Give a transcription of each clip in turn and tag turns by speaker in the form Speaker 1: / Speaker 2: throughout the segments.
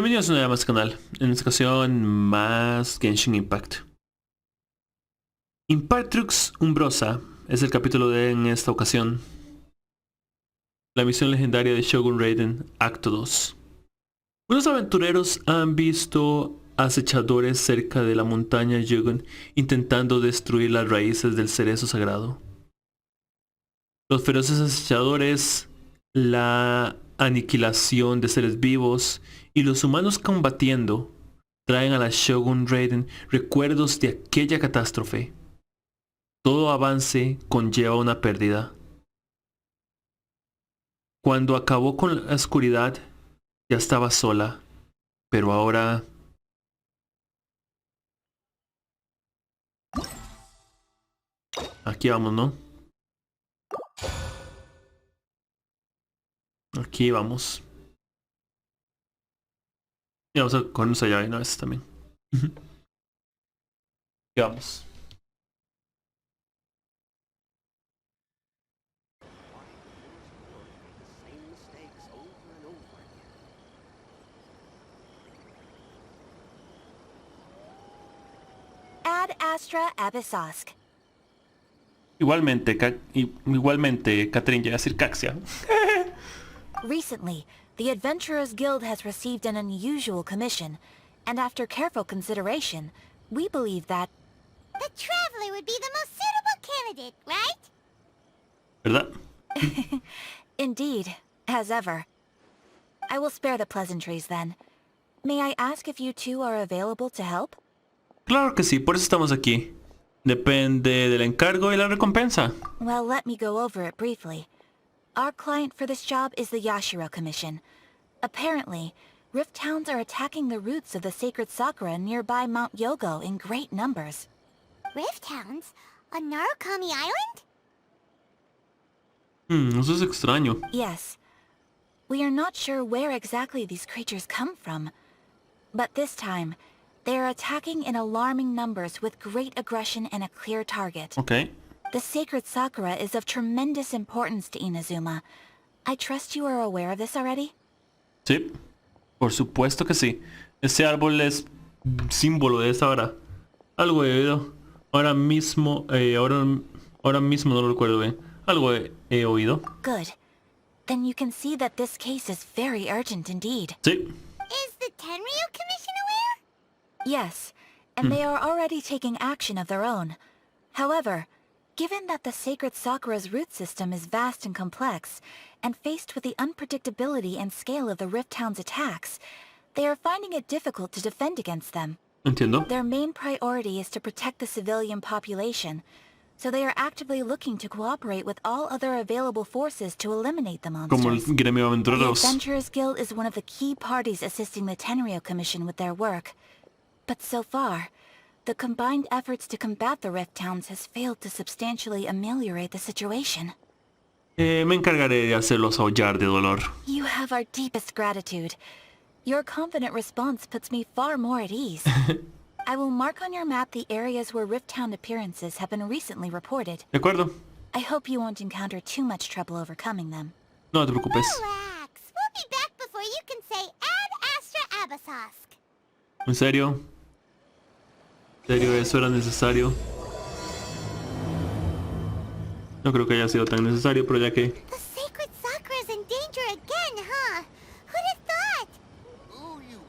Speaker 1: Bienvenidos una vez más al canal. En esta ocasión, más Genshin Impact. Impartrux Umbrosa es el capítulo de en esta ocasión. La misión legendaria de Shogun Raiden, Acto 2. Unos aventureros han visto acechadores cerca de la montaña Shogun intentando destruir las raíces del cerezo sagrado. Los feroces acechadores, la aniquilación de seres vivos y los humanos combatiendo traen a la Shogun Raiden recuerdos de aquella catástrofe. Todo avance conlleva una pérdida. Cuando acabó con la oscuridad, ya estaba sola, pero ahora... Aquí vamos, ¿no? Aquí vamos. Y vamos a cogernos allá una vez también. Aquí vamos.
Speaker 2: Ad Astra Abyssosk.
Speaker 1: Igualmente, Catherine llega a decir Caxia.
Speaker 2: Recently, the Adventurers Guild has received an unusual commission, and after careful consideration, we believe that...
Speaker 3: The Traveler would be the most suitable candidate, right?
Speaker 1: ¿Verdad?
Speaker 2: Indeed, as ever. I will spare the pleasantries then. May I ask if you two are available to help?
Speaker 1: Claro que sí, por eso estamos aquí. Depende del encargo y la recompensa.
Speaker 2: Well, let me go over it briefly. Our client for this job is the Yashiro Commission. Apparently, Rift Towns are attacking the roots of the sacred sakura nearby Mount Yogo in great numbers.
Speaker 3: Rift Hounds? On Narukami Island?
Speaker 1: Eso es extraño.
Speaker 2: Yes. We are not sure where exactly these creatures come from. But this time, they are attacking in alarming numbers with great aggression and a clear target.
Speaker 1: Ok.
Speaker 2: The sacred sakura is of tremendous importance to Inazuma. I trust you are aware of this already?
Speaker 1: Sí. Por supuesto que sí. Ese árbol es símbolo de esa hora. Algo he oído. Ahora mismo no lo recuerdo bien. Algo he oído.
Speaker 2: Good. Then you can see that this case is very urgent indeed.
Speaker 1: Sí.
Speaker 3: Is the Tenryu Commission aware?
Speaker 2: Yes, and they are already taking action of their own. However, given that the sacred sakura's root system is vast and complex, and faced with the unpredictability and scale of the Rift Town's attacks, they are finding it difficult to defend against them.
Speaker 1: Entiendo.
Speaker 2: Their main priority is to protect the civilian population, so they are actively looking to cooperate with all other available forces to eliminate the monsters.
Speaker 1: Como el gremio
Speaker 2: The
Speaker 1: aventureros.
Speaker 2: Adventurers Guild is one of the key parties assisting the Tenryu Commission with their work. But so far, the combined efforts to combat the Rift Towns has failed to substantially ameliorate the situation.
Speaker 1: Me encargaré de hacerlos aullar de dolor.
Speaker 2: You have our deepest gratitude. Your confident response puts me far more at ease. I will mark on your map the areas where Rift Town appearances have been recently reported.
Speaker 1: ¿De acuerdo?
Speaker 2: I hope you won't encounter too much trouble overcoming them.
Speaker 1: No te preocupes.
Speaker 3: Relax. We'll be back before you can say Ad Astra Abyssosk.
Speaker 1: ¿En serio? ¿En serio eso era necesario? No creo que haya sido tan necesario, pero ya que...
Speaker 3: The sacred sakura's in danger again, huh? Who'd have thought?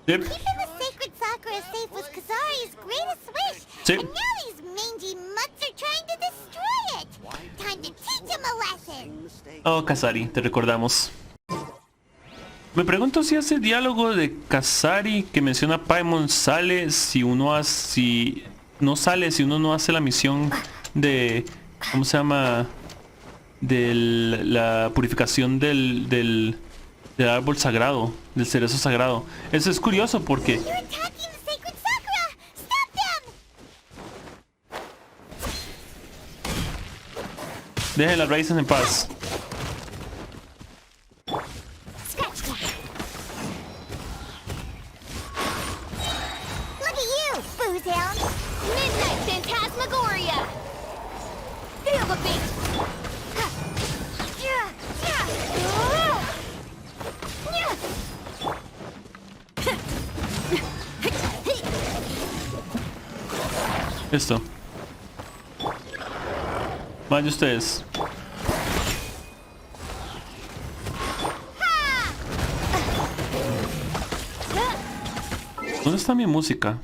Speaker 1: Yep.
Speaker 3: Keeping the sacred sakura safe was Kazari's greatest wish.
Speaker 1: Sí.
Speaker 3: And now these mangy mutts are trying to destroy it. Time to teach him a lesson.
Speaker 1: Oh, Kazari, te recordamos. Me pregunto si ese diálogo de Kazari que menciona Paimon sale si uno hace... no sale si uno no hace la misión de... ¿cómo se llama? De la purificación del árbol sagrado, del cerezo sagrado. Eso es curioso porque...
Speaker 3: You're attacking the sacred sakura! Stop them!
Speaker 1: Dejen las raíces en paz.
Speaker 3: Scratch that. Look at you, Boozound! Midnight Phantasmagoria! Feel the beat!
Speaker 1: Esto. Vayan ustedes. ¿Dónde está mi música?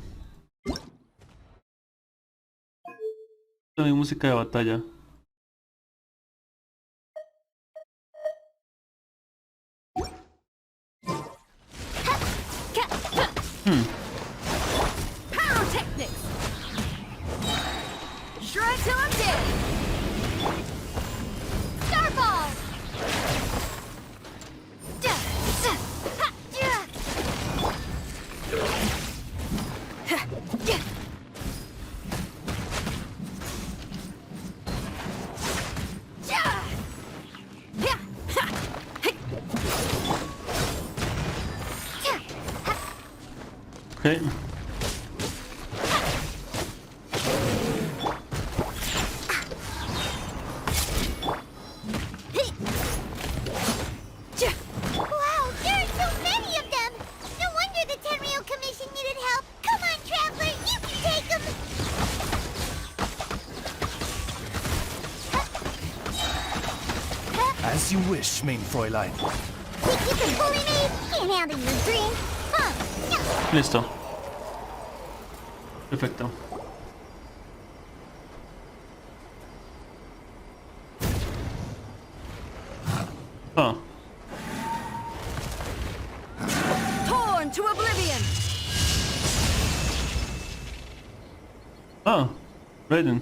Speaker 1: ¿Dónde está mi música de batalla?
Speaker 3: Pyrotechnics! Shred till I'm dead! Starball!
Speaker 1: Okay.
Speaker 3: Wow, there are so many of them! No wonder the Tenryou Commission needed help! Come on, Traveler, you can take them!
Speaker 4: As you wish, main Fräulein.
Speaker 3: Think you can bully me? Can't handle your dream! Huh?
Speaker 1: Listo. Perfecto. Ah.
Speaker 3: Torn to oblivion!
Speaker 1: Ah. Raiden.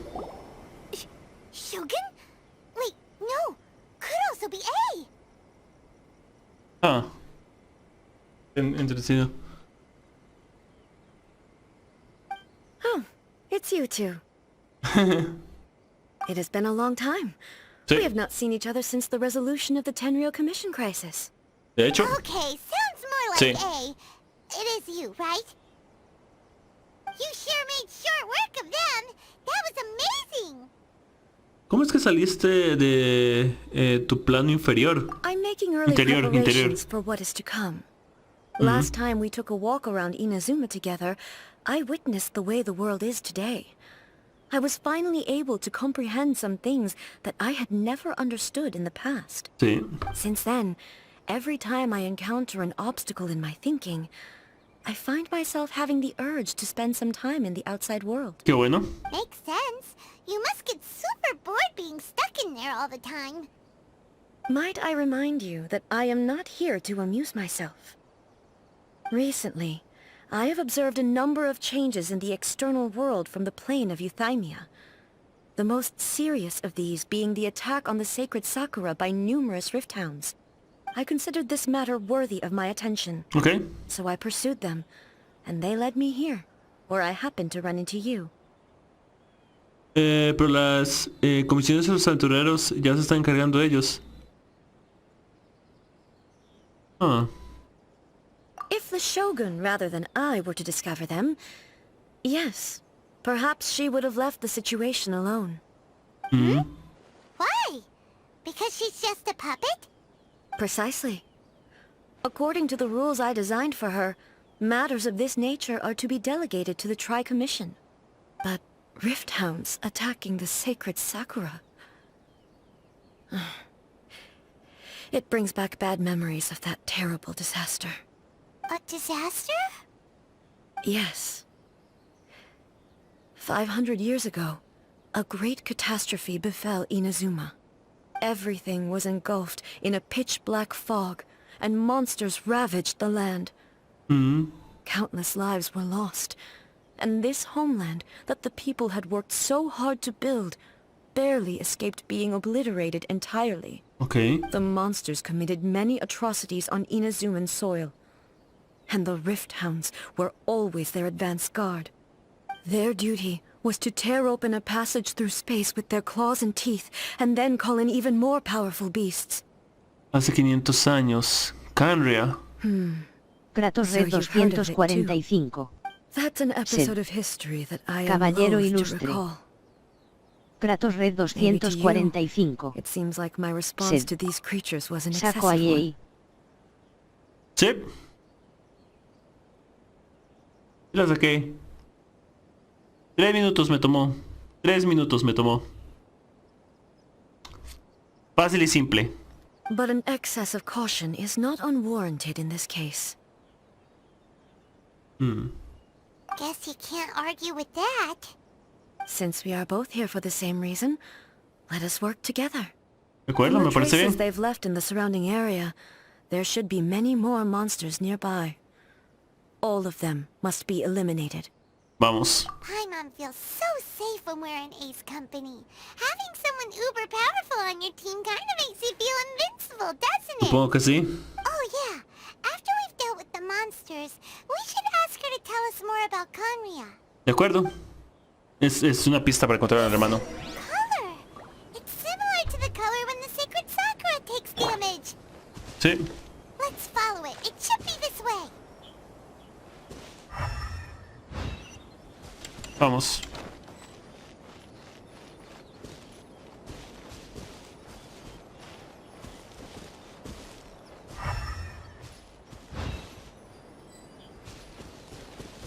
Speaker 3: Shogun? Wait, no! Could also be A!
Speaker 1: Ah. Introducido.
Speaker 5: It's you two. It has been a long time.
Speaker 1: Sí.
Speaker 5: We have not seen each other since the resolution of the Tenryou Commission crisis.
Speaker 1: De hecho.
Speaker 3: Okay, sounds more like
Speaker 1: Sí.
Speaker 3: A. It is you, right? You sure made short work of them! That was amazing!
Speaker 1: ¿Cómo es que saliste de tu plano inferior?
Speaker 5: I'm making early
Speaker 1: Interior.
Speaker 5: preparations for what is to come. Last time we took a walk around Inazuma together, I witnessed the way the world is today. I was finally able to comprehend some things that I had never understood in the past.
Speaker 1: Sí.
Speaker 5: Since then, every time I encounter an obstacle in my thinking, I find myself having the urge to spend some time in the outside world.
Speaker 1: Qué bueno.
Speaker 3: Makes sense. You must get super bored being stuck in there all the time.
Speaker 5: Might I remind you that I am not here to amuse myself. Recently, I have observed a number of changes in the external world from the plane of Euthymia. The most serious of these being the attack on the sacred Sakura by numerous rift hounds. I considered this matter worthy of my attention,
Speaker 1: Ok.
Speaker 5: so I pursued them, and they led me here, where I happened to run into you.
Speaker 1: Pero las comisiones de los aventureros ya se están encargando de ellos. Ah.
Speaker 5: If the Shogun rather than I were to discover them, yes, perhaps she would have left the situation alone.
Speaker 3: Why? Because she's just a puppet?
Speaker 5: Precisely. According to the rules I designed for her, matters of this nature are to be delegated to the Tri-Commission. But rift hounds attacking the sacred Sakura... It brings back bad memories of that terrible disaster.
Speaker 3: A disaster?
Speaker 5: Yes. 500 years ago, a great catastrophe befell Inazuma. Everything was engulfed in a pitch-black fog, and monsters ravaged the land. Countless lives were lost, and this homeland that the people had worked so hard to build barely escaped being obliterated entirely.
Speaker 1: Ok.
Speaker 5: The monsters committed many atrocities on Inazuman soil, and the Rift Hounds were always their advance guard. Their duty was to tear open a passage through space with their claws and teeth, and then call in even more powerful beasts.
Speaker 1: Hace 500 años. Canria.
Speaker 6: Kratos
Speaker 5: So
Speaker 6: Red
Speaker 5: you've heard of it,
Speaker 6: 245.
Speaker 5: That's an episode of history that I am
Speaker 6: Caballero
Speaker 5: loath to
Speaker 6: ilustre.
Speaker 5: recall.
Speaker 6: Kratos Red
Speaker 5: Maybe to you,
Speaker 6: 245.
Speaker 5: it seems like my response
Speaker 6: Sí.
Speaker 5: to these creatures was an
Speaker 6: Saco
Speaker 5: excessive one.
Speaker 6: ahí.
Speaker 1: Sí. La saqué. 3 minutos me tomó. 3 minutos me tomó. Fácil y simple.
Speaker 5: But an excess of caution is not unwarranted in this case.
Speaker 3: Guess you can't argue with that.
Speaker 5: Since we are both here for the same reason, let us work together.
Speaker 1: ¿De acuerdo?
Speaker 5: From
Speaker 1: Me
Speaker 5: the
Speaker 1: parece
Speaker 5: traces
Speaker 1: bien.
Speaker 5: they've left in the surrounding area, there should be many more monsters nearby. All of them must be eliminated.
Speaker 1: Vamos.
Speaker 3: Paimon feels so safe when we're in Ace Company. Having someone uber powerful on your team kind of makes you feel invincible, doesn't it?
Speaker 1: Supongo que sí.
Speaker 3: Oh yeah, after we've dealt with the monsters, we should ask her to tell us more about Conria.
Speaker 1: De acuerdo. Es una pista para encontrar al hermano.
Speaker 3: Color! It's similar to the color when the sacred Sakura takes damage.
Speaker 1: Sí.
Speaker 3: Let's follow it. It should be this way.
Speaker 1: Vamos.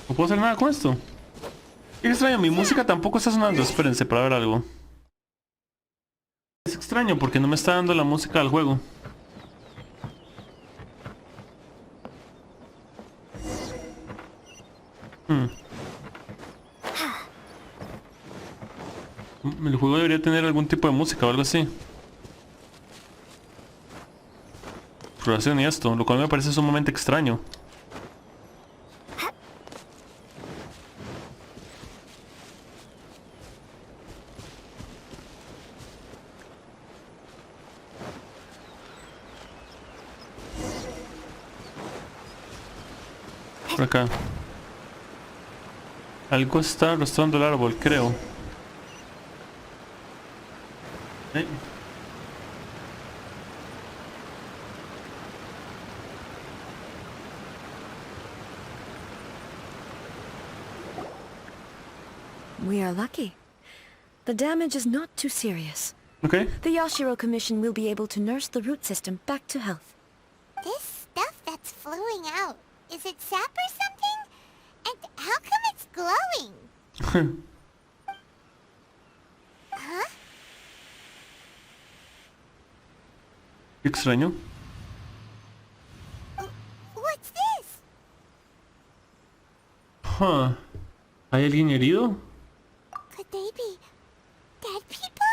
Speaker 1: No puedo hacer nada con esto. Qué extraño, mi música tampoco está sonando. Espérense para ver algo. Es extraño porque no me está dando la música al juego. El juego debería tener algún tipo de música o algo así. Exploración y esto, lo cual me parece sumamente extraño. Por acá. Algo está arrastrando el árbol, creo.
Speaker 5: We are lucky. The damage is not too serious.
Speaker 1: Okay.
Speaker 5: The Yashiro Commission will be able to nurse the root system back to health.
Speaker 3: This stuff that's flowing out, is it sap or something? And how come it's glowing? Huh?
Speaker 1: Qué extraño.
Speaker 3: What's this?
Speaker 1: Huh. ¿Hay alguien herido?
Speaker 3: Could they be dead people?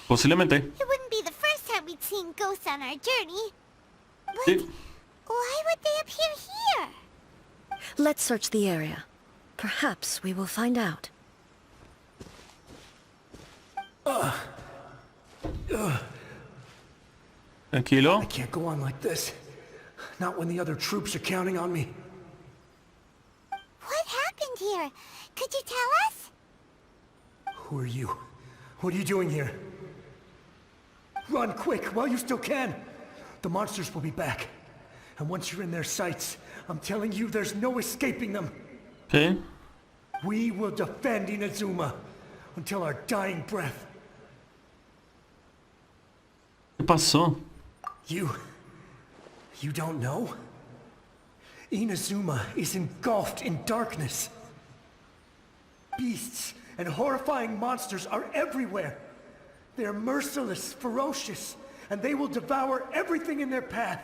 Speaker 1: Posiblemente.
Speaker 3: It wouldn't be the first time we'd seen ghosts on our journey. But
Speaker 1: Sí.
Speaker 3: why would they appear here?
Speaker 5: Let's search the area. Perhaps we will find out.
Speaker 1: Tranquilo.
Speaker 4: I can't go on like this. Not when the other troops are counting on me.
Speaker 3: What happened here? Could you tell us?
Speaker 4: Who are you? What are you doing here? Run quick while you still can. The monsters will be back. And once you're in their sights, I'm telling you there's no escaping them.
Speaker 1: ¿Qué?
Speaker 4: We will defend Inazuma until our dying breath.
Speaker 1: ¿Qué pasó?
Speaker 4: You don't know? Inazuma is engulfed in darkness. Beasts and horrifying monsters are everywhere. They're merciless, ferocious, and they will devour everything in their path.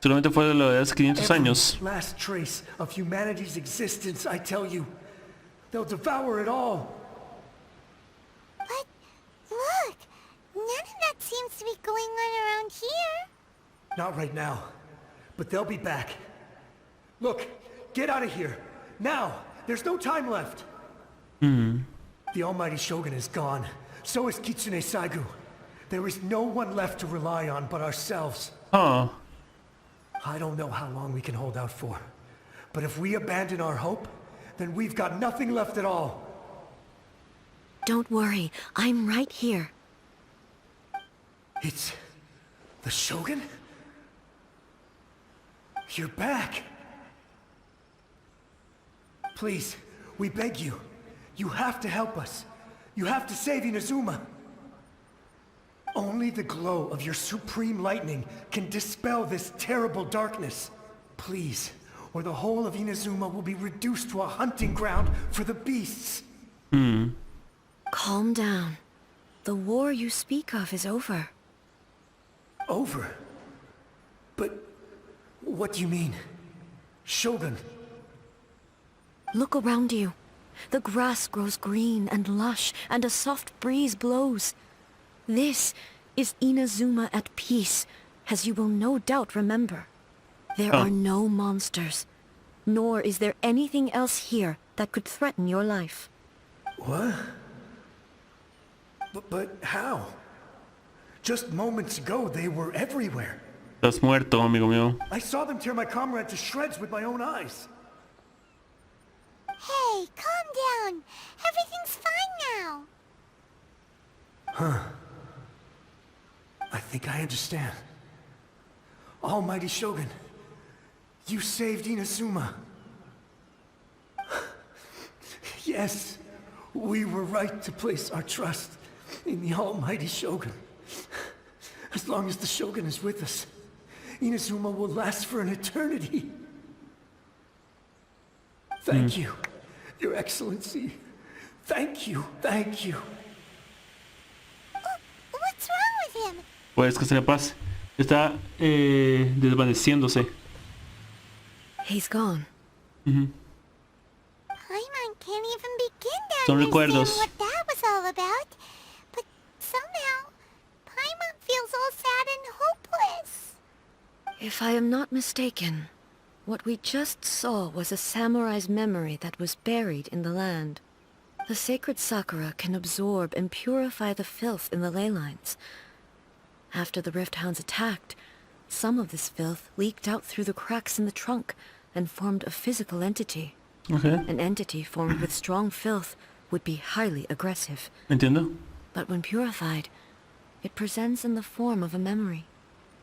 Speaker 1: Solamente fue de lo de hace 500
Speaker 4: Every
Speaker 1: años.
Speaker 4: last trace of humanity's existence, I tell you. They'll devour it all.
Speaker 3: But look, none of that seems to be going on around here.
Speaker 4: Not right now, but they'll be back. Look, get out of here. Now! There's no time left. The almighty Shogun is gone. So is Kitsune Saigu. There is no one left to rely on but ourselves.
Speaker 1: Ah.
Speaker 4: I don't know how long we can hold out for. But if we abandon our hope, then we've got nothing left at all.
Speaker 5: Don't worry, I'm right here.
Speaker 4: It's... the Shogun? You're back. Please, we beg you. You have to help us. You have to save Inazuma. Only the glow of your supreme lightning can dispel this terrible darkness. Please, or the whole of Inazuma will be reduced to a hunting ground for the beasts.
Speaker 5: Calm down. The war you speak of is over.
Speaker 4: Over? But what do you mean? Shogun.
Speaker 5: Look around you. The grass grows green and lush, and a soft breeze blows. This is Inazuma at peace, as you will no doubt remember. There are no monsters, nor is there anything else here that could threaten your life.
Speaker 4: What? But how? Just moments ago, they were everywhere.
Speaker 1: Estás muerto, amigo mío.
Speaker 4: I saw them tear my comrade to shreds with my own eyes.
Speaker 3: Hey, calm down. Everything's fine now.
Speaker 4: I think I understand. Almighty Shogun, you saved Inazuma. Yes, we were right to place our trust in the Almighty Shogun. As long as the Shogun is with us, Inazuma will last for an eternity. Thank you, Your Excellency. Thank you, thank you.
Speaker 3: What's wrong with him?
Speaker 1: Pues que se le pase. Está desvaneciéndose.
Speaker 5: He's gone.
Speaker 3: Paimon can't even begin to
Speaker 1: Son
Speaker 3: understand
Speaker 1: recuerdos.
Speaker 3: what that was all about. But somehow, Paimon feels all sad and hopeless.
Speaker 5: If I am not mistaken, what we just saw was a samurai's memory that was buried in the land. The sacred sakura can absorb and purify the filth in the ley lines. After the Rift Hounds attacked, some of this filth leaked out through the cracks in the trunk and formed a physical entity.
Speaker 1: Okay.
Speaker 5: An entity formed with strong filth would be highly aggressive.
Speaker 1: Entiendo.
Speaker 5: But when purified, it presents in the form of a memory.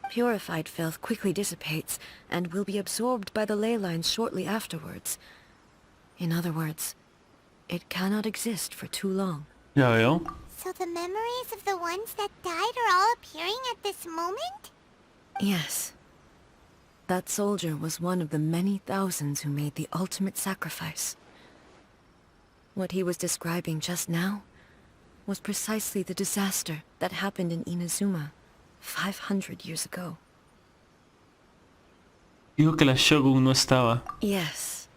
Speaker 5: Purified filth quickly dissipates and will be absorbed by the ley lines shortly afterwards. In other words, it cannot exist for too long.
Speaker 1: Ya veo.
Speaker 3: So the memories of the ones that died are all appearing at this moment?
Speaker 5: Yes. That soldier was one of the many thousands who made the ultimate sacrifice. What he was describing just now was precisely the disaster that happened in Inazuma 500 years ago.
Speaker 1: Dijo que la Shogun no estaba.
Speaker 5: Yes.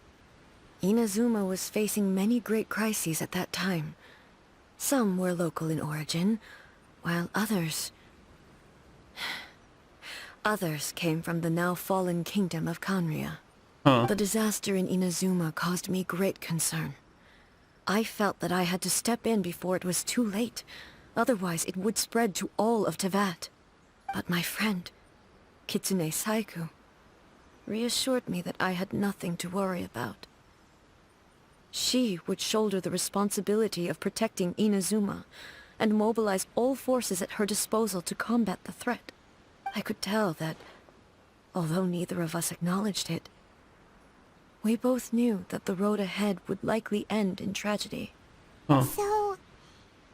Speaker 5: Inazuma was facing many great crises at that time. Some were local in origin, while others came from the now fallen kingdom of Kanria.
Speaker 1: Huh.
Speaker 5: The disaster in Inazuma caused me great concern. I felt that I had to step in before it was too late, otherwise it would spread to all of Teyvat. But my friend, Kitsune Saiku, reassured me that I had nothing to worry about. She would shoulder the responsibility of protecting Inazuma, and mobilize all forces at her disposal to combat the threat. I could tell that, although neither of us acknowledged it, we both knew that the road ahead would likely end in tragedy.
Speaker 1: Huh.
Speaker 3: So,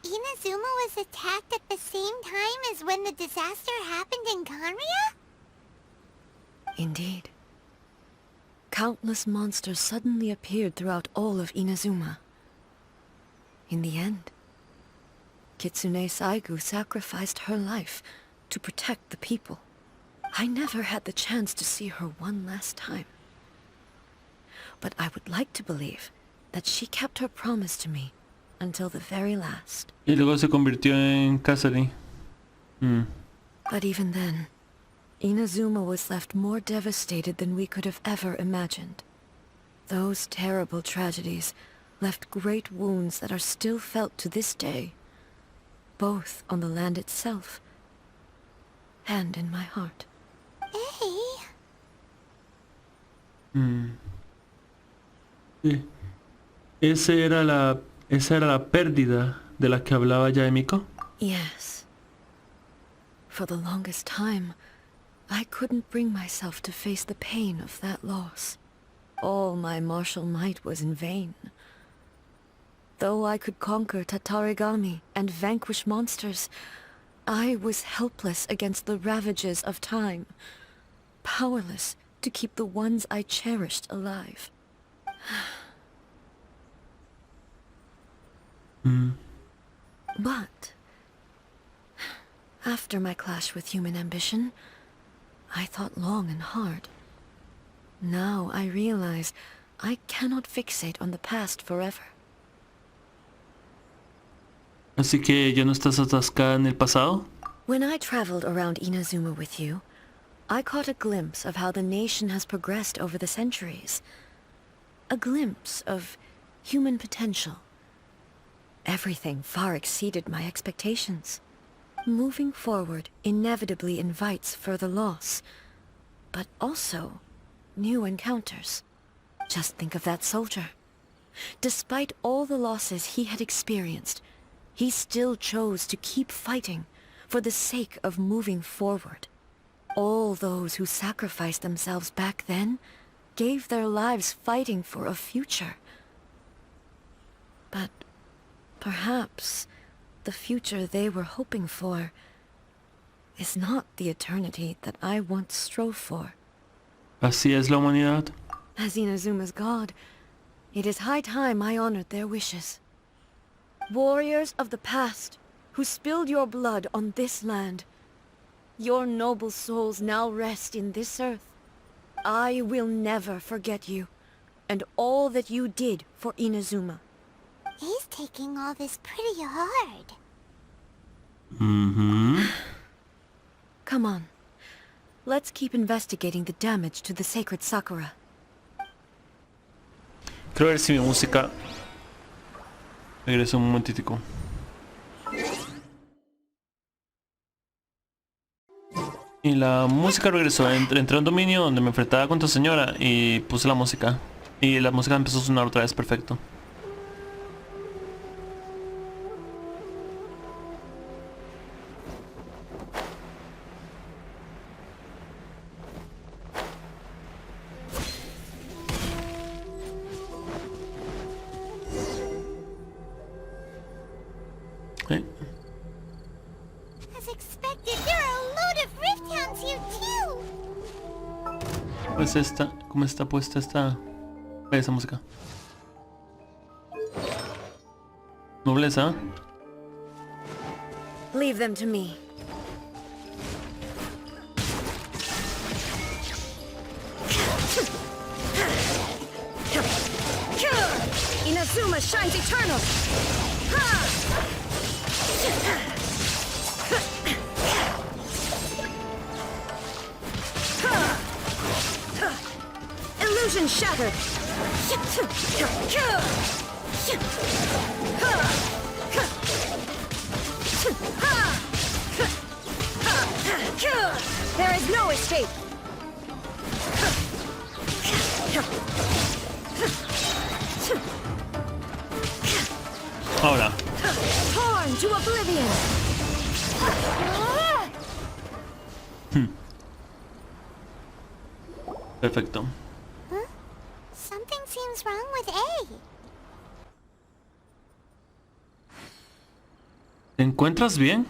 Speaker 3: Inazuma was attacked at the same time as when the disaster happened in Kanria?
Speaker 5: Indeed. Countless monsters suddenly appeared throughout all of Inazuma. In the end, Kitsune Saigu sacrificed her life to protect the people. I never had the chance to see her one last time. But I would like to believe that she kept her promise to me until the very last.
Speaker 1: Y luego se convirtió en Kasari.
Speaker 5: But even then, Inazuma was left more devastated than we could have ever imagined. Those terrible tragedies left great wounds that are still felt to this day, both on the land itself and in my heart.
Speaker 3: Hey,
Speaker 1: Sí. Esa era la pérdida de la que hablaba ya Emiko.
Speaker 5: Yes. For the longest time, I couldn't bring myself to face the pain of that loss. All my martial might was in vain. Though I could conquer Tatarigami and vanquish monsters, I was helpless against the ravages of time, powerless to keep the ones I cherished alive. But after my clash with human ambition, I thought long and hard. Now I realize I cannot fixate on the past forever.
Speaker 1: Así que ya no estás atascada en el pasado.
Speaker 5: When I traveled around Inazuma with you, I caught a glimpse of how the nation has progressed over the centuries. A glimpse of human potential. Everything far exceeded my expectations. Moving forward inevitably invites further loss, but also new encounters. Just think of that soldier. Despite all the losses he had experienced, he still chose to keep fighting for the sake of moving forward. All those who sacrificed themselves back then gave their lives fighting for a future. But perhaps the future they were hoping for is not the eternity that I once strove for.
Speaker 1: Así es la humanidad.
Speaker 5: As Inazuma's god, it is high time I honored their wishes. Warriors of the past, who spilled your blood on this land, your noble souls now rest in this earth. I will never forget you, and all that you did for Inazuma.
Speaker 3: He's taking all this pretty hard.
Speaker 5: Come on. Let's keep investigating the damage to the sacred Sakura.
Speaker 1: Quiero ver si mi música regresa un momentitico. Y la música regresó. Entré en dominio donde me enfrentaba contra señora y puse la música. Y la música empezó a sonar otra vez perfecto.
Speaker 3: As expected, there are a load of rift hounds here too.
Speaker 1: Pues esta, ¿cómo está puesta esa música? Nobleza.
Speaker 5: Leave them to me. Inazuma shines eternal! Illusion shattered! There is no escape!
Speaker 1: Ahora.
Speaker 5: Torn to oblivion!
Speaker 1: Perfecto.
Speaker 3: Huh? Something seems wrong with A.
Speaker 1: ¿Te encuentras bien?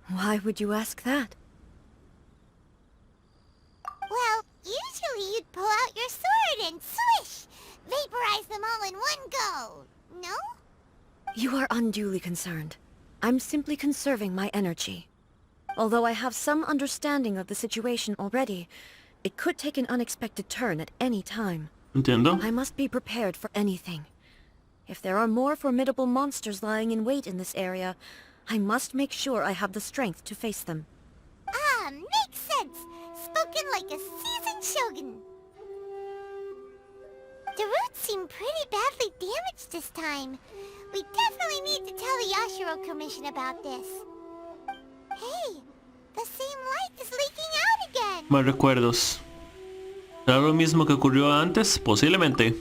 Speaker 5: Why would you ask that?
Speaker 3: Well, usually you'd pull out your sword and swish! Vaporize them all in one go! No?
Speaker 5: You are unduly concerned. I'm simply conserving my energy. Although I have some understanding of the situation already, it could take an unexpected turn at any time.
Speaker 1: Entiendo.
Speaker 5: I must be prepared for anything. If there are more formidable monsters lying in wait in this area, I must make sure I have the strength to face them.
Speaker 3: Ah, makes sense! Spoken like a seasoned shogun. The roots seem pretty badly damaged this time. We definitely need to tell the Yashiro Commission about this. Hey, the same light is leaking out again!
Speaker 1: Más recuerdos. ¿Será lo mismo que ocurrió antes? Posiblemente.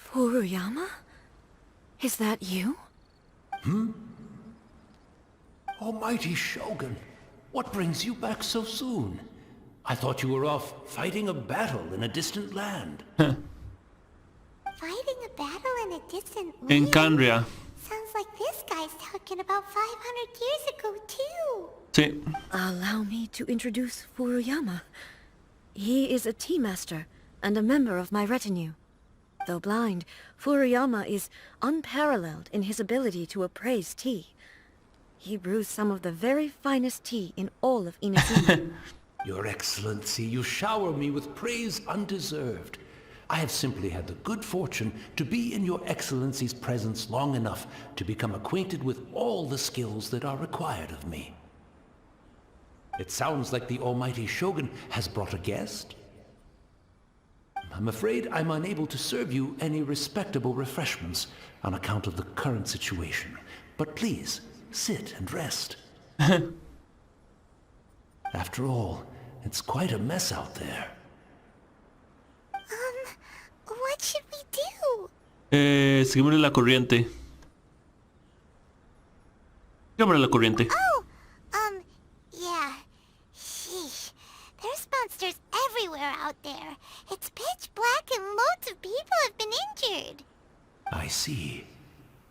Speaker 5: Furuyama? Is that you?
Speaker 7: Almighty Shogun, what brings you back so soon? I thought you were off fighting a battle in a distant land.
Speaker 3: Fighting a battle in a distant
Speaker 1: En
Speaker 3: land?
Speaker 1: Canria.
Speaker 3: Sounds like this guy's talking about 500 years ago, too.
Speaker 1: Sí.
Speaker 5: Allow me to introduce Furuyama. He is a tea master, and a member of my retinue. Though blind, Furuyama is unparalleled in his ability to appraise tea. He brews some of the very finest tea in all of Inazuma.
Speaker 7: Your Excellency, you shower me with praise undeserved. I have simply had the good fortune to be in Your Excellency's presence long enough to become acquainted with all the skills that are required of me. It sounds like the almighty Shogun has brought a guest. I'm afraid I'm unable to serve you any respectable refreshments on account of the current situation. But please, sit and rest. After all, it's quite a mess out there.
Speaker 3: What should we do?
Speaker 1: Seguimos la corriente. Sigámosle la corriente.
Speaker 3: Oh, yeah. Sheesh. There's monsters everywhere out there. It's pitch black and loads of people have been injured.
Speaker 7: I see.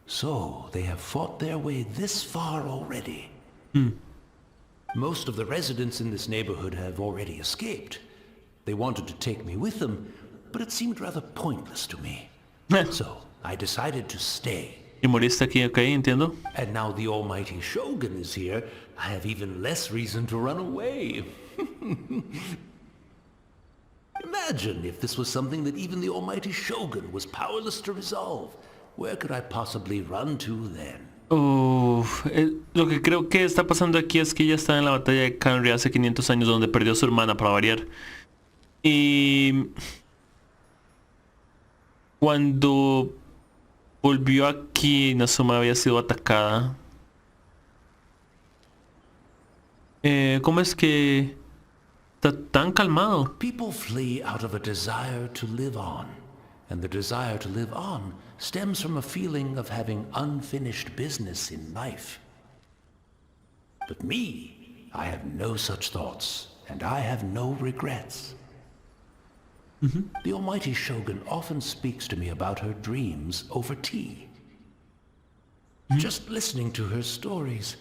Speaker 7: So, they have fought their way this far already. Most of the residents in this neighborhood have already escaped. They wanted to take me with them, but it seemed rather pointless to me. So, I decided to stay.
Speaker 1: Y moriste aquí, ok, entiendo.
Speaker 7: And now the almighty Shogun is here, I have even less reason to run away. Imagine if this was something that even the almighty Shogun was powerless to resolve. Where could I possibly run to then?
Speaker 1: Lo que creo que está pasando aquí es que ella está en la batalla de Kanri hace 500 años donde perdió a su hermana para variar. Y cuando volvió aquí, Inazuma había sido atacada. ¿Cómo es que está tan calmado?
Speaker 7: People flee out of a desire to live on, and the desire to live on stems from a feeling of having unfinished business in life. But me, I have no such thoughts, and I have no regrets. The almighty Shogun often speaks to me about her dreams over tea. Just listening to her stories.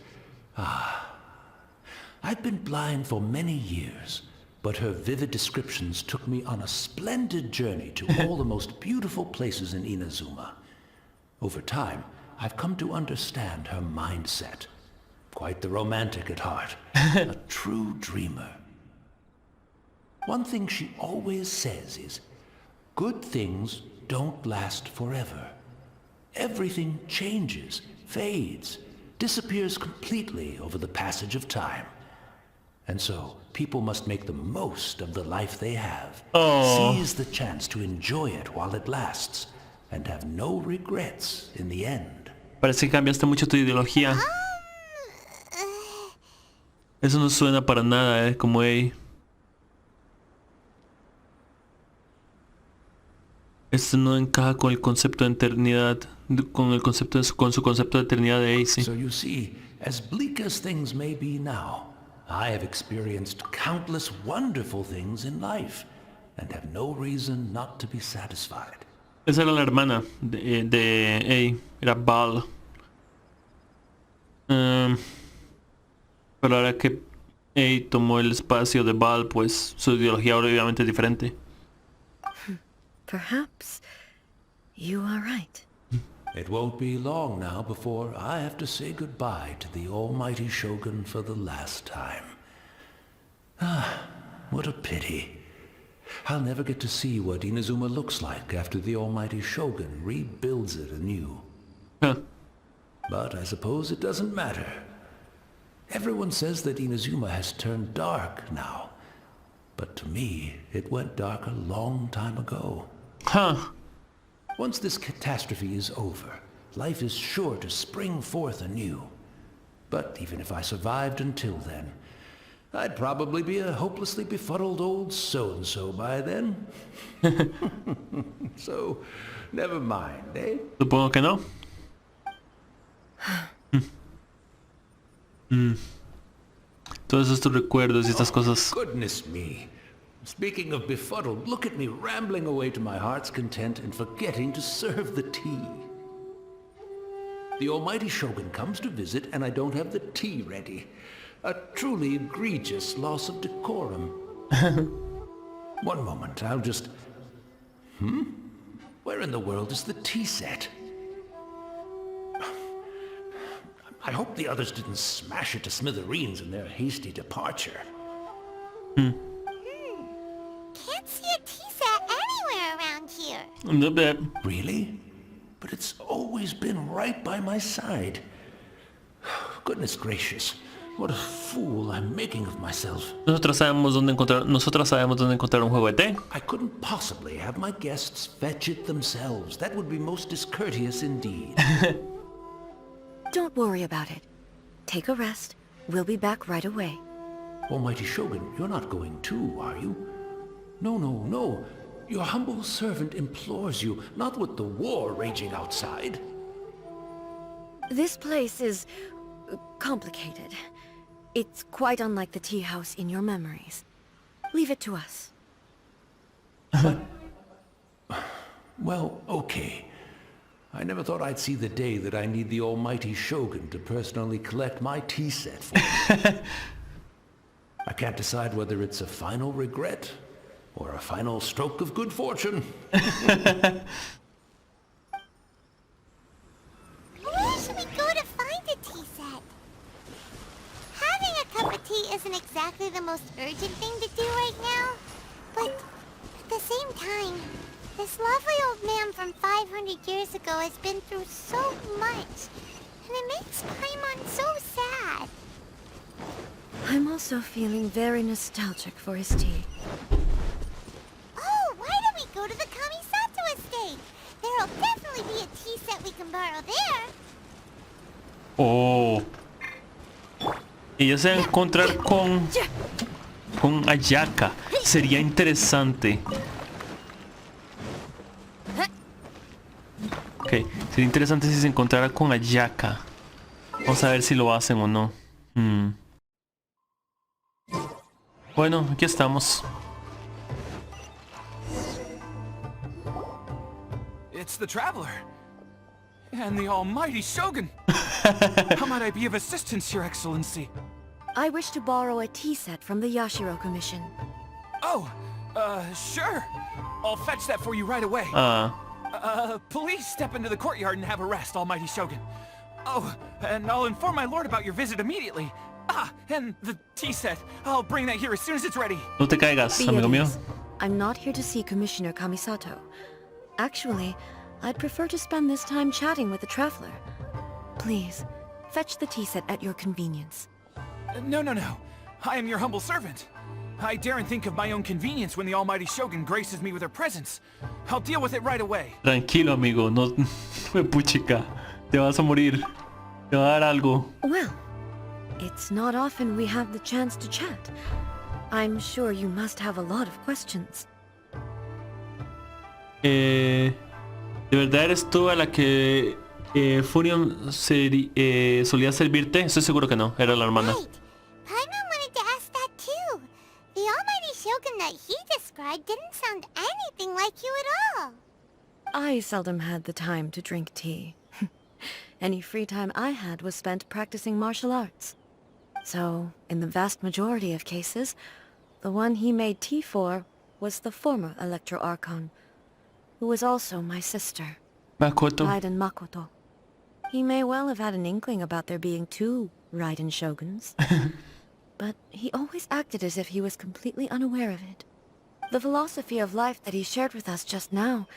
Speaker 7: I've been blind for many years, but her vivid descriptions took me on a splendid journey to all the most beautiful places in Inazuma. Over time, I've come to understand her mindset. Quite the romantic at heart, a true dreamer. One thing she always says is, good things don't last forever. Everything changes, fades, disappears completely over the passage of time. And so, people must make the most of the life they have. Seize the chance to enjoy it while it lasts, and have no regrets in the end.
Speaker 1: Parece que cambiaste mucho tu ideología. Eso no suena para nada, como ella. Esto no encaja con el concepto de eternidad, con su concepto de eternidad de Ace.
Speaker 7: So you see, as bleak as things may be now, I have experienced countless wonderful things in life, and have no reason not to be satisfied.
Speaker 1: Esa era la hermana de Ei, era Bal. Pero ahora que Ei tomó el espacio de Bal, pues su ideología obviamente es diferente.
Speaker 5: Perhaps you are right.
Speaker 7: It won't be long now before I have to say goodbye to the almighty Shogun for the last time. What a pity. I'll never get to see what Inazuma looks like after the almighty Shogun rebuilds it anew. But I suppose it doesn't matter. Everyone says that Inazuma has turned dark now. But to me, it went dark a long time ago. Once this catastrophe is over, life is sure to spring forth anew. But even if I survived until then, I'd probably be a hopelessly befuddled old so-and-so by then. So, never mind, eh?
Speaker 1: Supongo que no. Todos estos recuerdos y estas cosas.
Speaker 7: Goodness me. Speaking of befuddled, look at me rambling away to my heart's content and forgetting to serve the tea. The almighty Shogun comes to visit and I don't have the tea ready. A truly egregious loss of decorum. One moment, I'll just Where in the world is the tea set? I hope the others didn't smash it to smithereens in their hasty departure.
Speaker 3: Can't see a tea set anywhere around here.
Speaker 1: A little bit.
Speaker 7: Really? But it's always been right by my side. Goodness gracious, what a fool I'm making of myself.
Speaker 1: Nosotros sabemos dónde encontrar un juego de té.
Speaker 7: I couldn't possibly have my guests fetch it themselves. That would be most discourteous indeed.
Speaker 5: Don't worry about it. Take a rest. We'll be back right away.
Speaker 7: Almighty Shogun, you're not going too, are you? No, no, no. Your humble servant implores you, not with the war raging outside.
Speaker 5: This place is complicated. It's quite unlike the tea house in your memories. Leave it to us.
Speaker 7: Well, okay. I never thought I'd see the day that I need the almighty Shogun to personally collect my tea set for me. I can't decide whether it's a final regret or a final stroke of good fortune.
Speaker 3: Where should we go to find a tea set? Having a cup of tea isn't exactly the most urgent thing to do right now, but at the same time, this lovely old man from 500 years ago has been through so much, and it makes Paimon so sad.
Speaker 5: I'm also feeling very nostalgic for his tea.
Speaker 3: Oh, why don't we go to the Kamisato estate? There'll definitely be a tea set we can borrow there.
Speaker 1: Oh. Ella se va a encontrar con Ayaka. Sería interesante. Ok, sería interesante si se encontrara con Ayaka. Vamos a ver si lo hacen o no. Bueno, aquí estamos.
Speaker 8: It's the Traveler. And the almighty Shogun. How might I be of assistance, Your Excellency?
Speaker 5: I wish to borrow a tea set from the Yashiro Commission.
Speaker 8: Oh, sure. I'll fetch that for you right away. Please step into the courtyard and have a rest, almighty Shogun. Oh, and I'll inform my lord about your visit immediately. Ah, and the tea set. I'll bring that here as soon as it's ready.
Speaker 1: No te caigas,
Speaker 5: Be
Speaker 1: amigo
Speaker 5: at
Speaker 1: mío.
Speaker 5: ease. I'm not here to see Commissioner Kamisato. Actually, I'd prefer to spend this time chatting with the Traveler. Please, fetch the tea set at your convenience.
Speaker 8: No. I am your humble servant. I daren't think of my own convenience when the almighty Shogun graces me with her presence. I'll deal with it right away.
Speaker 1: Tranquilo, amigo. No, puchica. Te vas a morir. Te va a dar algo.
Speaker 5: Well, it's not often we have the chance to chat. I'm sure you must have a lot of questions.
Speaker 1: ¿De verdad eres tú a la que Furion solía servirte? Estoy seguro que no. Era la hermana.
Speaker 3: Right. Paimon wanted to ask that too. The almighty Shogun that he described didn't sound anything like you at all.
Speaker 5: I seldom had the time to drink tea. Any free time I had was spent practicing martial arts. So, in the vast majority of cases, the one he made tea for was the former Electro Archon, who was also my sister,
Speaker 1: Makoto.
Speaker 5: Raiden Makoto. He may well have had an inkling about there being two Raiden Shoguns, but he always acted as if he was completely unaware of it. The philosophy of life that he shared with us just now,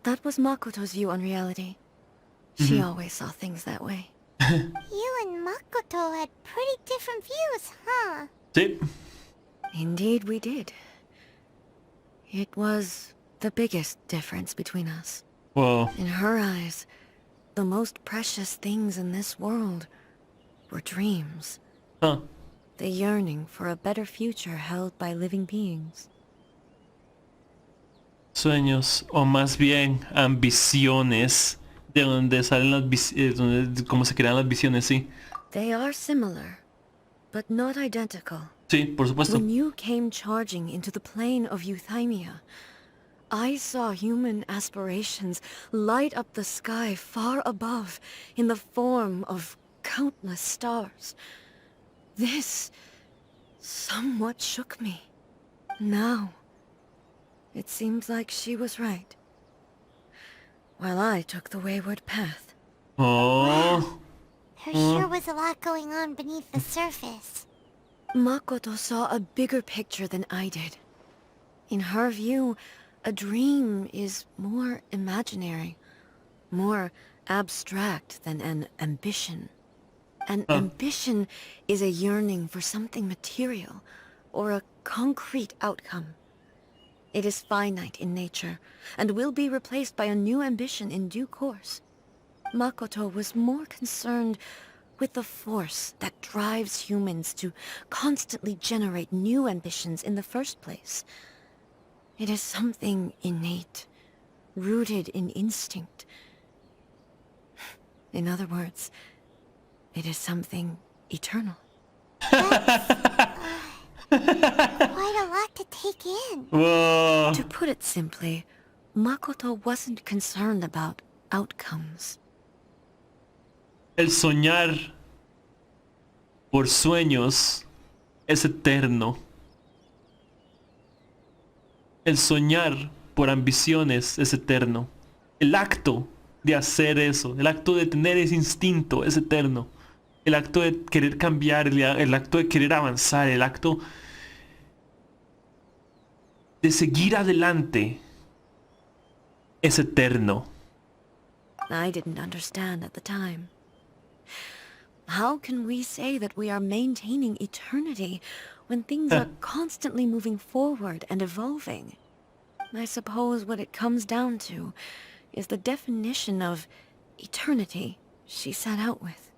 Speaker 5: that was Makoto's view on reality. She always saw things that way.
Speaker 3: You and Makoto had pretty different views, huh?
Speaker 1: Sí.
Speaker 5: Indeed we did. It was the biggest difference between us.
Speaker 1: Wow.
Speaker 5: In her eyes, the most precious things in this world were dreams.
Speaker 1: Huh.
Speaker 5: The yearning for a better future held by living beings.
Speaker 1: Sueños, o más bien ambiciones, de donde salen las cómo se crean las visiones, sí.
Speaker 5: They are similar, but not identical.
Speaker 1: Sí, por supuesto.
Speaker 5: When you came charging into the plane of Euthymia, I saw human aspirations light up the sky far above in the form of countless stars. This somewhat shook me. Now, It seems like she was right. While I took the wayward path.
Speaker 1: Oh.
Speaker 3: There sure was a lot going on beneath the surface.
Speaker 5: Makoto saw a bigger picture than I did. In her view, a dream is more imaginary, more abstract than an ambition. An ambition is a yearning for something material, or a concrete outcome. It is finite in nature, and will be replaced by a new ambition in due course. Makoto was more concerned with the force that drives humans to constantly generate new ambitions in the first place. It is something innate, rooted in instinct. In other words, it is something eternal.
Speaker 3: Quite a lot to take in.
Speaker 1: Whoa.
Speaker 5: To put it simply, Makoto wasn't concerned about outcomes.
Speaker 1: El soñar por sueños es eterno. El soñar por ambiciones es eterno. El acto de hacer eso, el acto de tener ese instinto es eterno. El acto de querer cambiar, el acto de querer avanzar, el acto de seguir adelante es eterno.
Speaker 5: I didn't understand at the time. How can we say that we are maintaining eternity when things are constantly moving forward and evolving? I suppose what it comes down to is the definition of eternity she set out with.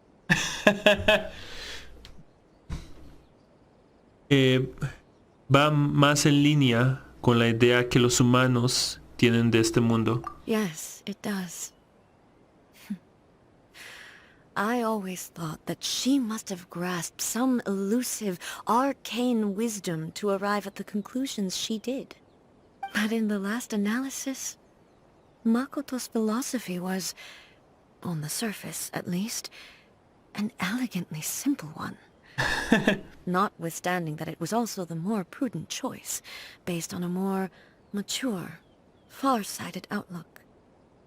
Speaker 1: Va más en línea con la idea que los humanos tienen de este mundo.
Speaker 5: Yes, it does. I always thought that she must have grasped some elusive, arcane wisdom to arrive at the conclusions she did. But in the last analysis, Makoto's philosophy was, on the surface at least, an elegantly simple one. Notwithstanding that it was also the more prudent choice, based on a more mature, far-sighted outlook.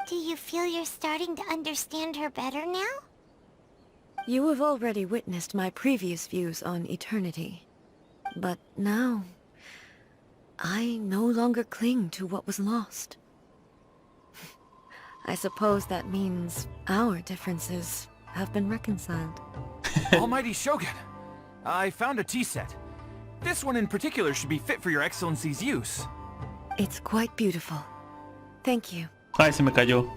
Speaker 3: Do you feel you're starting to understand her better now?
Speaker 5: You have already witnessed my previous views on eternity. But now, I no longer cling to what was lost. I suppose that means our differences have been reconciled.
Speaker 8: Almighty Shogun, I found a tea set. This one in particular should be fit for your excellency's use.
Speaker 5: It's quite beautiful. Thank you.
Speaker 1: Ay, se me cayó.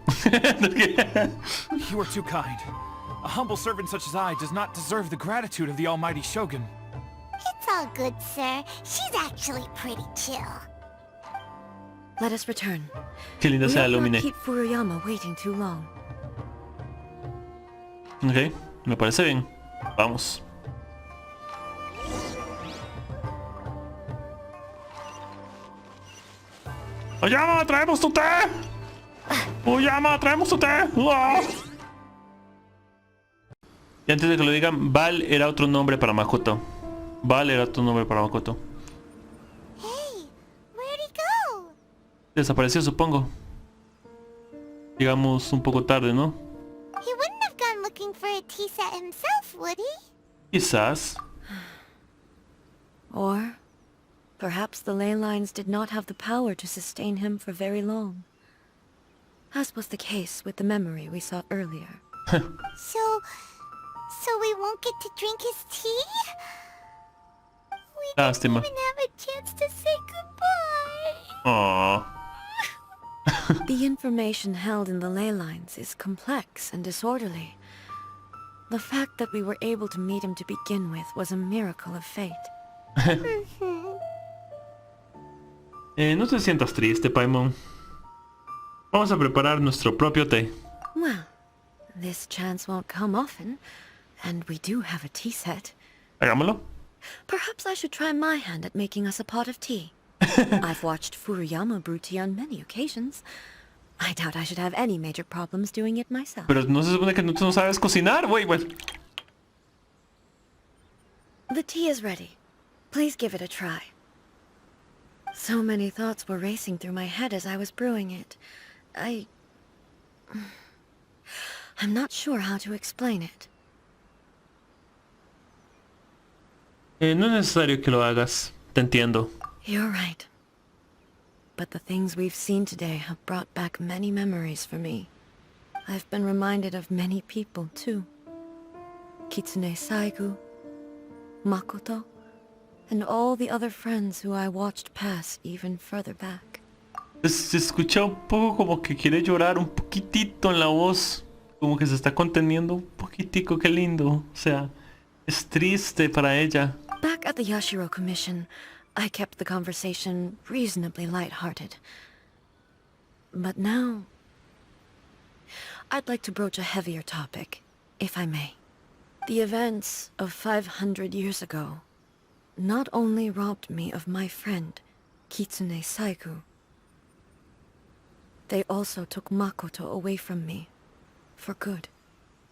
Speaker 8: You are too kind. A humble servant such as I does not deserve the gratitude of the Almighty Shogun.
Speaker 3: It's all good, sir. She's actually pretty chill.
Speaker 5: Let us return.
Speaker 1: Qué linda
Speaker 5: We
Speaker 1: sea
Speaker 5: have
Speaker 1: la
Speaker 5: not
Speaker 1: Lumine.
Speaker 5: keep Furuyama waiting too long.
Speaker 1: Ok, me parece bien. Vamos. ¡Oyama, traemos tu té! ¡Oyama, traemos tu té! ¡Uah! Y antes de que lo digan, Val era otro nombre para Makoto. Val era otro nombre para Makoto.
Speaker 3: Hey, where'd he go?
Speaker 1: Desapareció, supongo. Llegamos un poco tarde, ¿no?
Speaker 3: He wouldn't have gone looking for a tea set himself, would he?
Speaker 1: Quizás.
Speaker 5: Or perhaps the ley lines did not have the power to sustain him for very long. As was the case with the memory we saw earlier.
Speaker 3: So we won't get to drink his tea? We didn't
Speaker 1: Lástima.
Speaker 3: even have a chance to say goodbye.
Speaker 1: Aww.
Speaker 5: The information held in the ley lines is complex and disorderly. The fact that we were able to meet him to begin with was a miracle of fate.
Speaker 1: No te sientas triste, Paimon. Vamos a preparar nuestro propio té.
Speaker 5: Well, this chance won't come often, and we do have a tea set.
Speaker 1: Hagámoslo.
Speaker 5: Perhaps I should try my hand at making us a pot of tea. I've watched Furuyama brew tea on many occasions. I doubt I should have any major problems doing it myself.
Speaker 1: Pero no se supone que tú no sabes cocinar. Wait.
Speaker 5: The tea is ready. Please give it a try. So many thoughts were racing through my head as I was brewing it. I'm not sure how to explain it.
Speaker 1: No es necesario que lo hagas. Te entiendo.
Speaker 5: You're right. But the things we've seen today have brought back many memories for me. I've been reminded of many people, too. Kitsune Saigu, Makoto, and all the other friends who I watched pass even further back.
Speaker 1: Se escucha un poco como que quiere llorar un poquitito en la voz. Como que se está conteniendo un poquitico, qué lindo. O sea, es triste para ella.
Speaker 5: Back at the Yashiro Commission, I kept the conversation reasonably light-hearted. But now, I'd like to broach a heavier topic, if I may. The events of 500 years ago not only robbed me of my friend, Kitsune Saigu, they also took Makoto away from me, for good.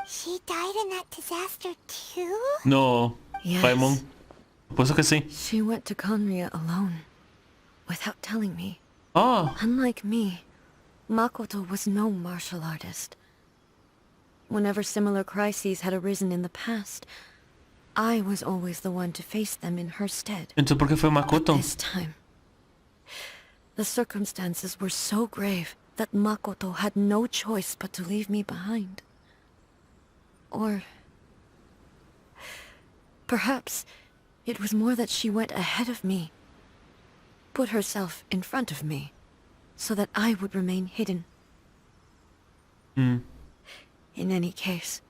Speaker 3: She died in that disaster too?
Speaker 1: No,
Speaker 5: Yes.
Speaker 1: Paimon. Puesto que sí.
Speaker 5: She went to Conria alone, without telling me.
Speaker 1: Ah,
Speaker 5: Unlike me, Makoto was no martial artist. Whenever similar crises had arisen in the past, I was always the one to face them in her stead.
Speaker 1: entonces ¿por qué fue Makoto?
Speaker 5: This time, the circumstances were so grave that Makoto had no choice but to leave me behind. Or perhaps it was more that she went ahead of me, put herself in front of me, so that I would remain hidden. In any case,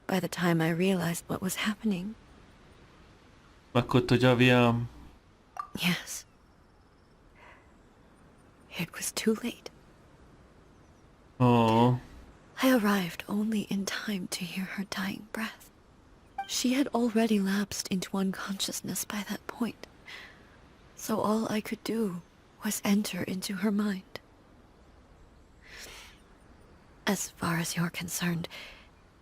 Speaker 5: by the time I realized what was happening,
Speaker 1: Makoto ya había...
Speaker 5: yes, it was too late.
Speaker 1: Oh,
Speaker 5: I arrived only in time to hear her dying breath. She had already lapsed into unconsciousness by that point, so all I could do was enter into her mind. As far as you're concerned,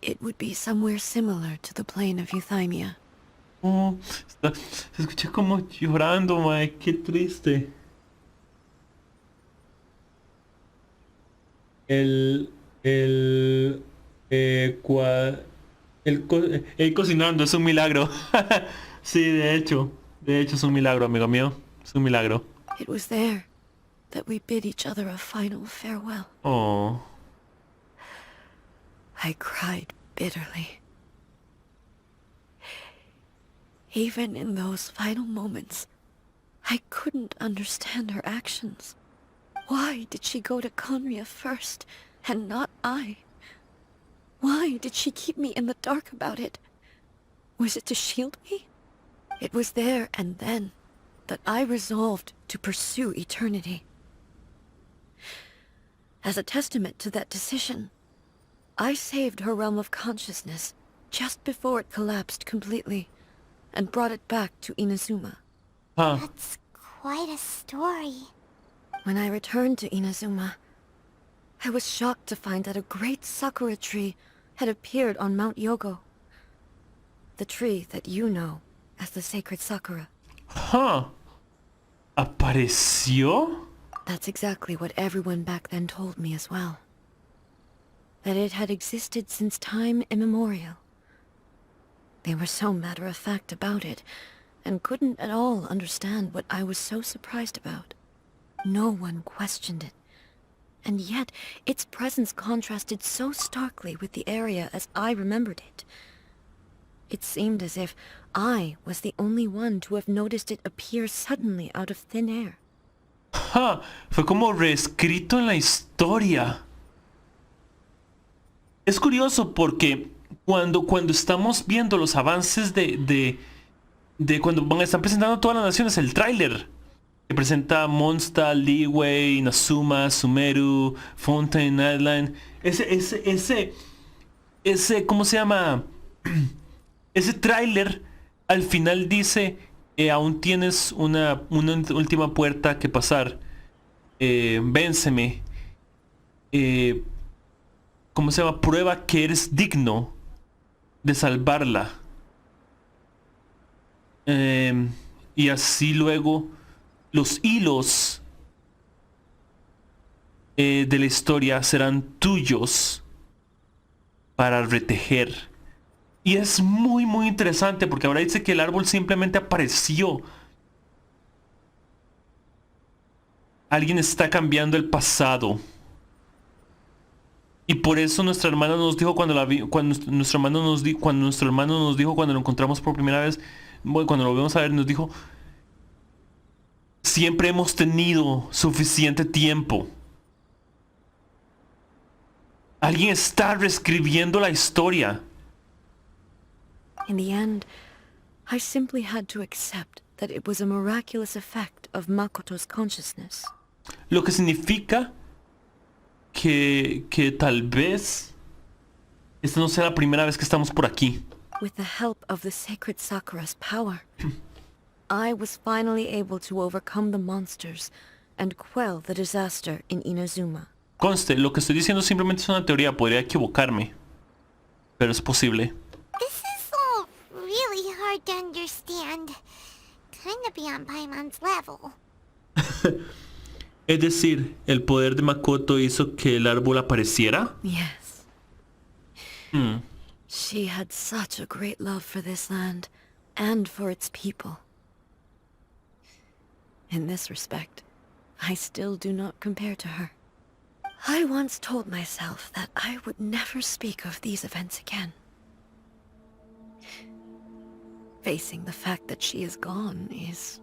Speaker 5: it would be somewhere similar to the plane of Euthymia.
Speaker 1: oh, se escucha como llorando, mae, qué triste. El cocinando es un milagro. Sí, de hecho es un milagro, amigo mío, es un milagro.
Speaker 5: It was there that we bid each other a final farewell.
Speaker 1: Oh,
Speaker 5: I cried bitterly. Even in those final moments, I couldn't understand her actions. Why did she go to Conria first, and not I? Why did she keep me in the dark about it? Was it to shield me? It was there and then that I resolved to pursue eternity. As a testament to that decision, I saved her realm of consciousness just before it collapsed completely, and brought it back to Inazuma.
Speaker 1: ah,
Speaker 3: That's quite a story.
Speaker 5: When I returned to Inazuma, I was shocked to find that a great sakura tree had appeared on Mount Yogo. The tree that you know as the sacred sakura.
Speaker 1: huh. ¿Apareció?
Speaker 5: That's exactly what everyone back then told me as well. That it had existed since time immemorial. They were so matter-of-fact about it, and couldn't at all understand what I was so surprised about. No one questioned it. And yet, its presence contrasted so starkly with the area as I remembered it. It seemed as if I was the only one to have noticed it appear suddenly out of thin air.
Speaker 1: Ja, fue como reescrito en la historia. Es curioso porque cuando estamos viendo los avances de cuando están presentando todas las naciones, el tráiler que presenta Mondstadt, Liyue, Inazuma, Sumeru, Fontaine Island, ese ¿cómo se llama? Ese tráiler al final dice aún tienes una última puerta que pasar, vénseme, ¿cómo se llama? Prueba que eres digno de salvarla. Y así luego los hilos de la historia serán tuyos para retejer. Y es muy muy interesante porque ahora dice que el árbol simplemente apareció. Alguien está cambiando el pasado. Y por eso nuestra hermana nos dijo cuando nuestro hermano nos dijo cuando lo encontramos por primera vez, bueno, cuando lo vemos a ver, nos dijo: siempre hemos tenido suficiente tiempo. Alguien está reescribiendo la historia.
Speaker 5: In the end, I simply had to accept that it was a miraculous effect of Makoto's consciousness.
Speaker 1: Lo que significa que tal vez esta no sea la primera vez que estamos por aquí.
Speaker 5: With the help of the sacred Sakura's power, I was finally able to overcome the monsters and quell the disaster in Inazuma.
Speaker 1: Conste, lo que estoy diciendo simplemente es una teoría, podría equivocarme, pero es posible.
Speaker 3: This is all really hard to understand. Kinda beyond Paimon's level.
Speaker 1: Es decir, el poder de Makoto hizo que el árbol apareciera.
Speaker 5: Yes. She had such a great love for this land and for its people. In this respect, I still do not compare to her. I once told myself that I would never speak of these events again. Facing the fact that she is gone is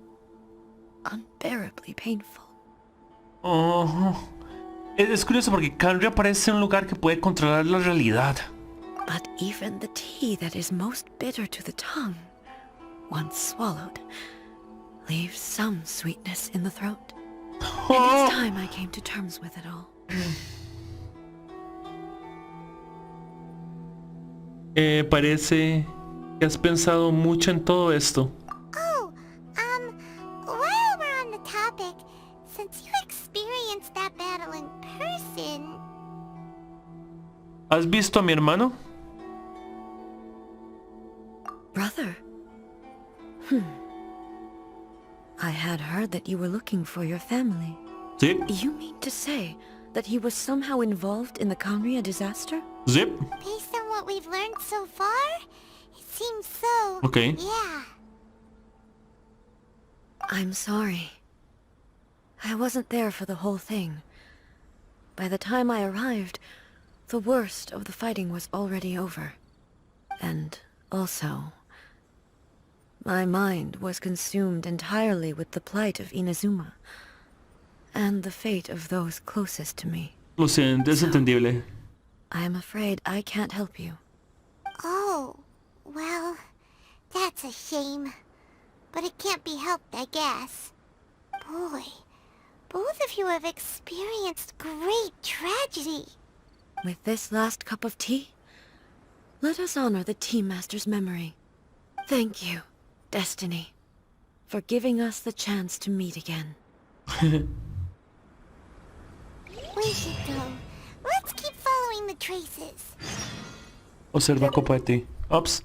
Speaker 5: unbearably painful.
Speaker 1: Oh, es curioso porque Kanri aparece en un lugar que puede controlar la realidad.
Speaker 5: But even the tea that is most bitter to the tongue, once swallowed, leaves some sweetness in the throat. And it's time I came to terms with it all.
Speaker 1: Parece que has pensado mucho en todo esto.
Speaker 3: Oh, while we're on the topic, since you experienced that battle in person...
Speaker 1: ¿Has visto a mi hermano?
Speaker 5: Brother? I had heard that you were looking for your family.
Speaker 1: Sí.
Speaker 5: You mean to say that he was somehow involved in the Kanria disaster?
Speaker 1: Sí.
Speaker 3: Based on what we've learned so far, it seems so.
Speaker 1: Okay.
Speaker 3: Yeah.
Speaker 5: I'm sorry. I wasn't there for the whole thing. By the time I arrived, the worst of the fighting was already over. And also, my mind was consumed entirely with the plight of Inazuma and the fate of those closest to me.
Speaker 1: Lo siento, es entendible.
Speaker 5: I am afraid I can't help you.
Speaker 3: Oh, well, that's a shame. But it can't be helped, I guess. Boy, both of you have experienced great tragedy.
Speaker 5: With this last cup of tea, let us honor the Tea Master's memory. Thank you, Destiny, for giving us the chance to meet again.
Speaker 3: We should go. Let's keep following the traces.
Speaker 1: Observa copa de té. Ops.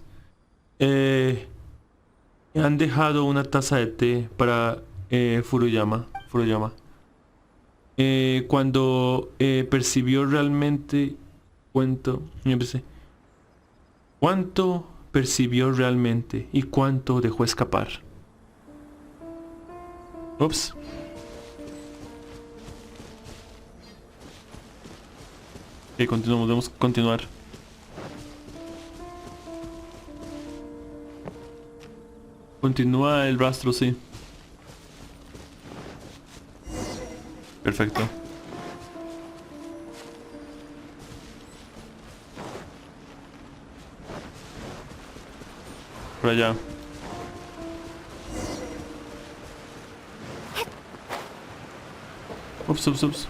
Speaker 1: Han dejado una taza de té para Furuyama. Cuando percibió realmente ¿cuánto percibió realmente y cuánto dejó escapar? Ups. Ok, continuamos, debemos continuar. Continúa el rastro, sí. Perfecto. Por allá. Ups.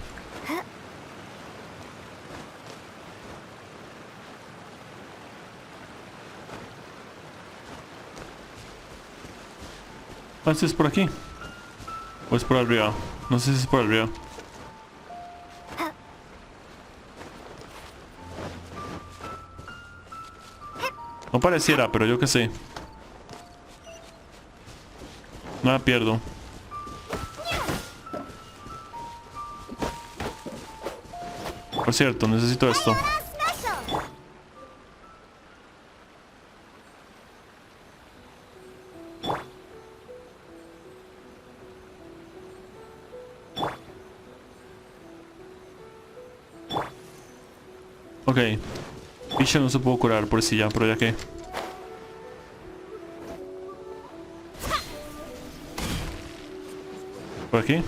Speaker 1: Ah, si es por aquí. O es por arriba. No sé si es por arriba. No pareciera, pero yo qué sé. Nada pierdo. Por cierto, necesito esto. Ok. Bicho no se puede curar por si ya, pero ya que. Por aquí.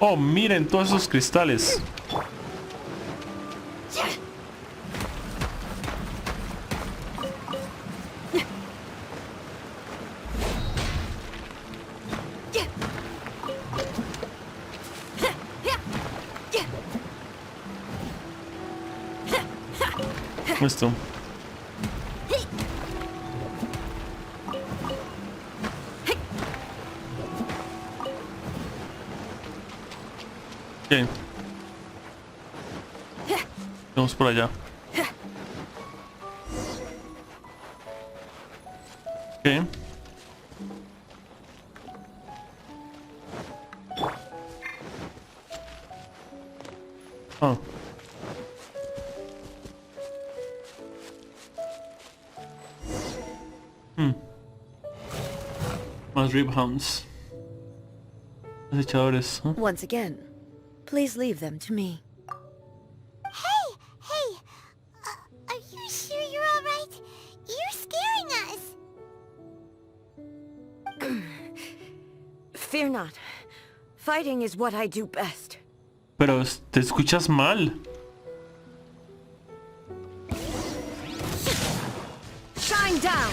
Speaker 1: Oh, miren todos esos cristales. Esto. Ok. Vamos por allá. Ok. Oh. Más ribhounds. Acechadores. ¿Eh?
Speaker 5: Once again, please leave them to me.
Speaker 3: Hey! Are you sure you're alright? You're scaring us!
Speaker 5: Fear not. Fighting is what I do best.
Speaker 1: Pero te escuchas mal.
Speaker 5: Shine down!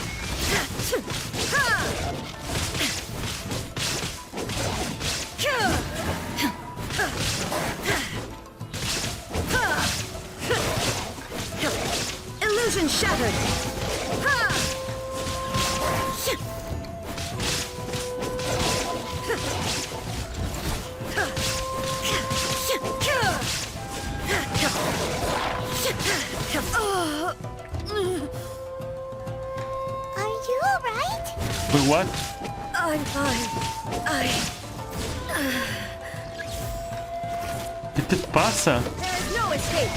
Speaker 5: Illusion shattered!
Speaker 3: Are you alright?
Speaker 1: Wait, what?
Speaker 5: I'm fine.
Speaker 1: ¿Qué te pasa?
Speaker 5: There is no escape.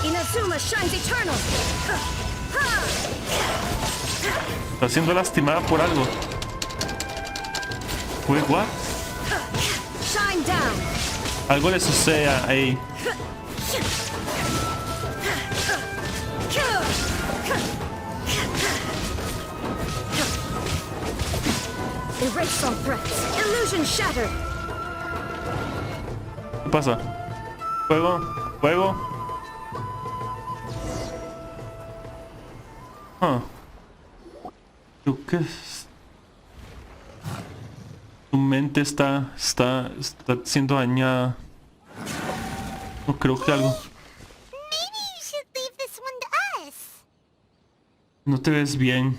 Speaker 5: Inazuma shines eternal.
Speaker 1: Está siendo lastimada por algo. Wait, what?
Speaker 5: Shine down.
Speaker 1: Algo le sucede ahí.
Speaker 5: Erase all threats. Illusion shattered.
Speaker 1: ¿Qué pasa? Fuego, fuego. ¿Qué es? Tu mente está siendo dañada. No creo que algo.
Speaker 3: Maybe you should leave this one to us.
Speaker 1: No te ves bien.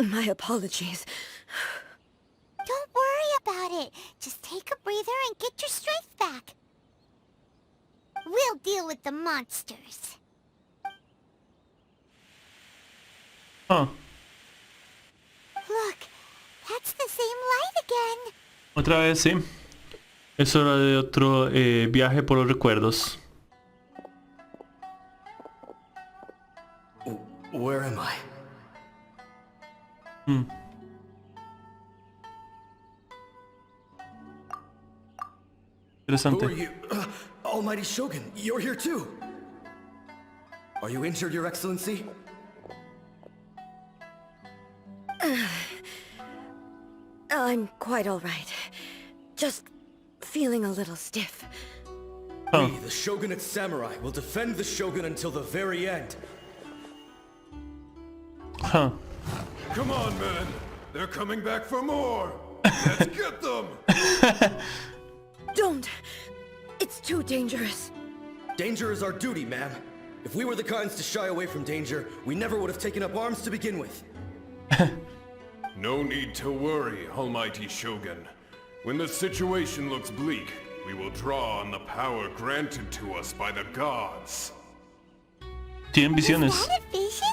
Speaker 5: My apologies.
Speaker 3: Don't worry about it. Just take a breather and get your strength back. We'll deal with the monsters.
Speaker 1: Ah,
Speaker 3: Look, that's the same light again.
Speaker 1: otra vez, sí. Es hora de otro viaje por los recuerdos.
Speaker 4: Where am I? Who
Speaker 1: Interesante.
Speaker 4: are you? Almighty Shogun, you're here too. Are you injured, Your Excellency?
Speaker 5: I'm quite all right. Just feeling a little stiff.
Speaker 1: Oh.
Speaker 4: We, the Shogunate Samurai, will defend the Shogun until the very end.
Speaker 1: Huh.
Speaker 9: Come on, men. They're coming back for more. Let's get them.
Speaker 5: Don't! It's too dangerous.
Speaker 4: Danger is our duty, ma'am. If we were the kinds to shy away from danger, we never would have taken up arms to begin with.
Speaker 9: No need to worry, Almighty Shogun. When the situation looks bleak, we will draw on the power granted to us by the gods.
Speaker 1: Tienen visiones.
Speaker 3: Is that a vision?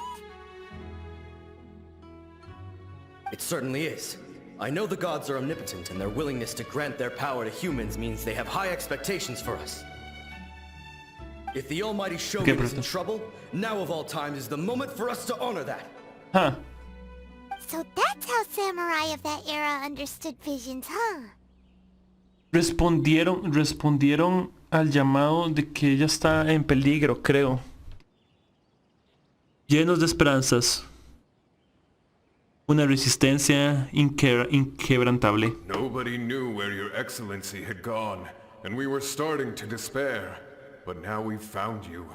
Speaker 10: It certainly is. I know the gods are omnipotent, and their willingness to grant their power to humans means they have high expectations for us. If the almighty Shogun is in trouble, now of all times is the moment for us to honor that.
Speaker 1: Huh.
Speaker 3: So that's how samurai of that era understood visions, huh?
Speaker 1: Respondieron al llamado de que ella está en peligro, creo. Llenos de esperanzas. Una resistencia inquebrantable.
Speaker 9: Nobody knew where your excellency had gone, and we were starting to despair. But now we've found you.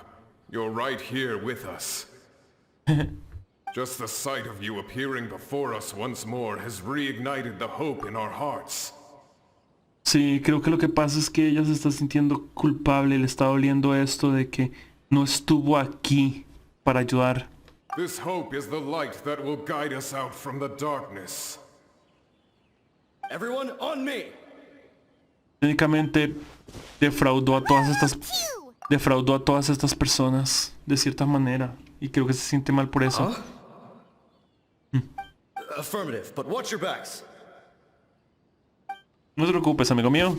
Speaker 9: You're right here with us. Just the sight of you appearing before us once more has reignited the hope in our hearts.
Speaker 1: Sí, creo que lo que pasa es que ella se está sintiendo culpable, le está doliendo esto de que no estuvo aquí para ayudar.
Speaker 9: This hope is the light that will guide us out from the darkness.
Speaker 10: Everyone on me.
Speaker 1: Técnicamente defraudó a todas estas personas de cierta manera y creo que se siente mal por eso.
Speaker 10: Affirmative, but watch your backs.
Speaker 1: No te preocupes, amigo mío.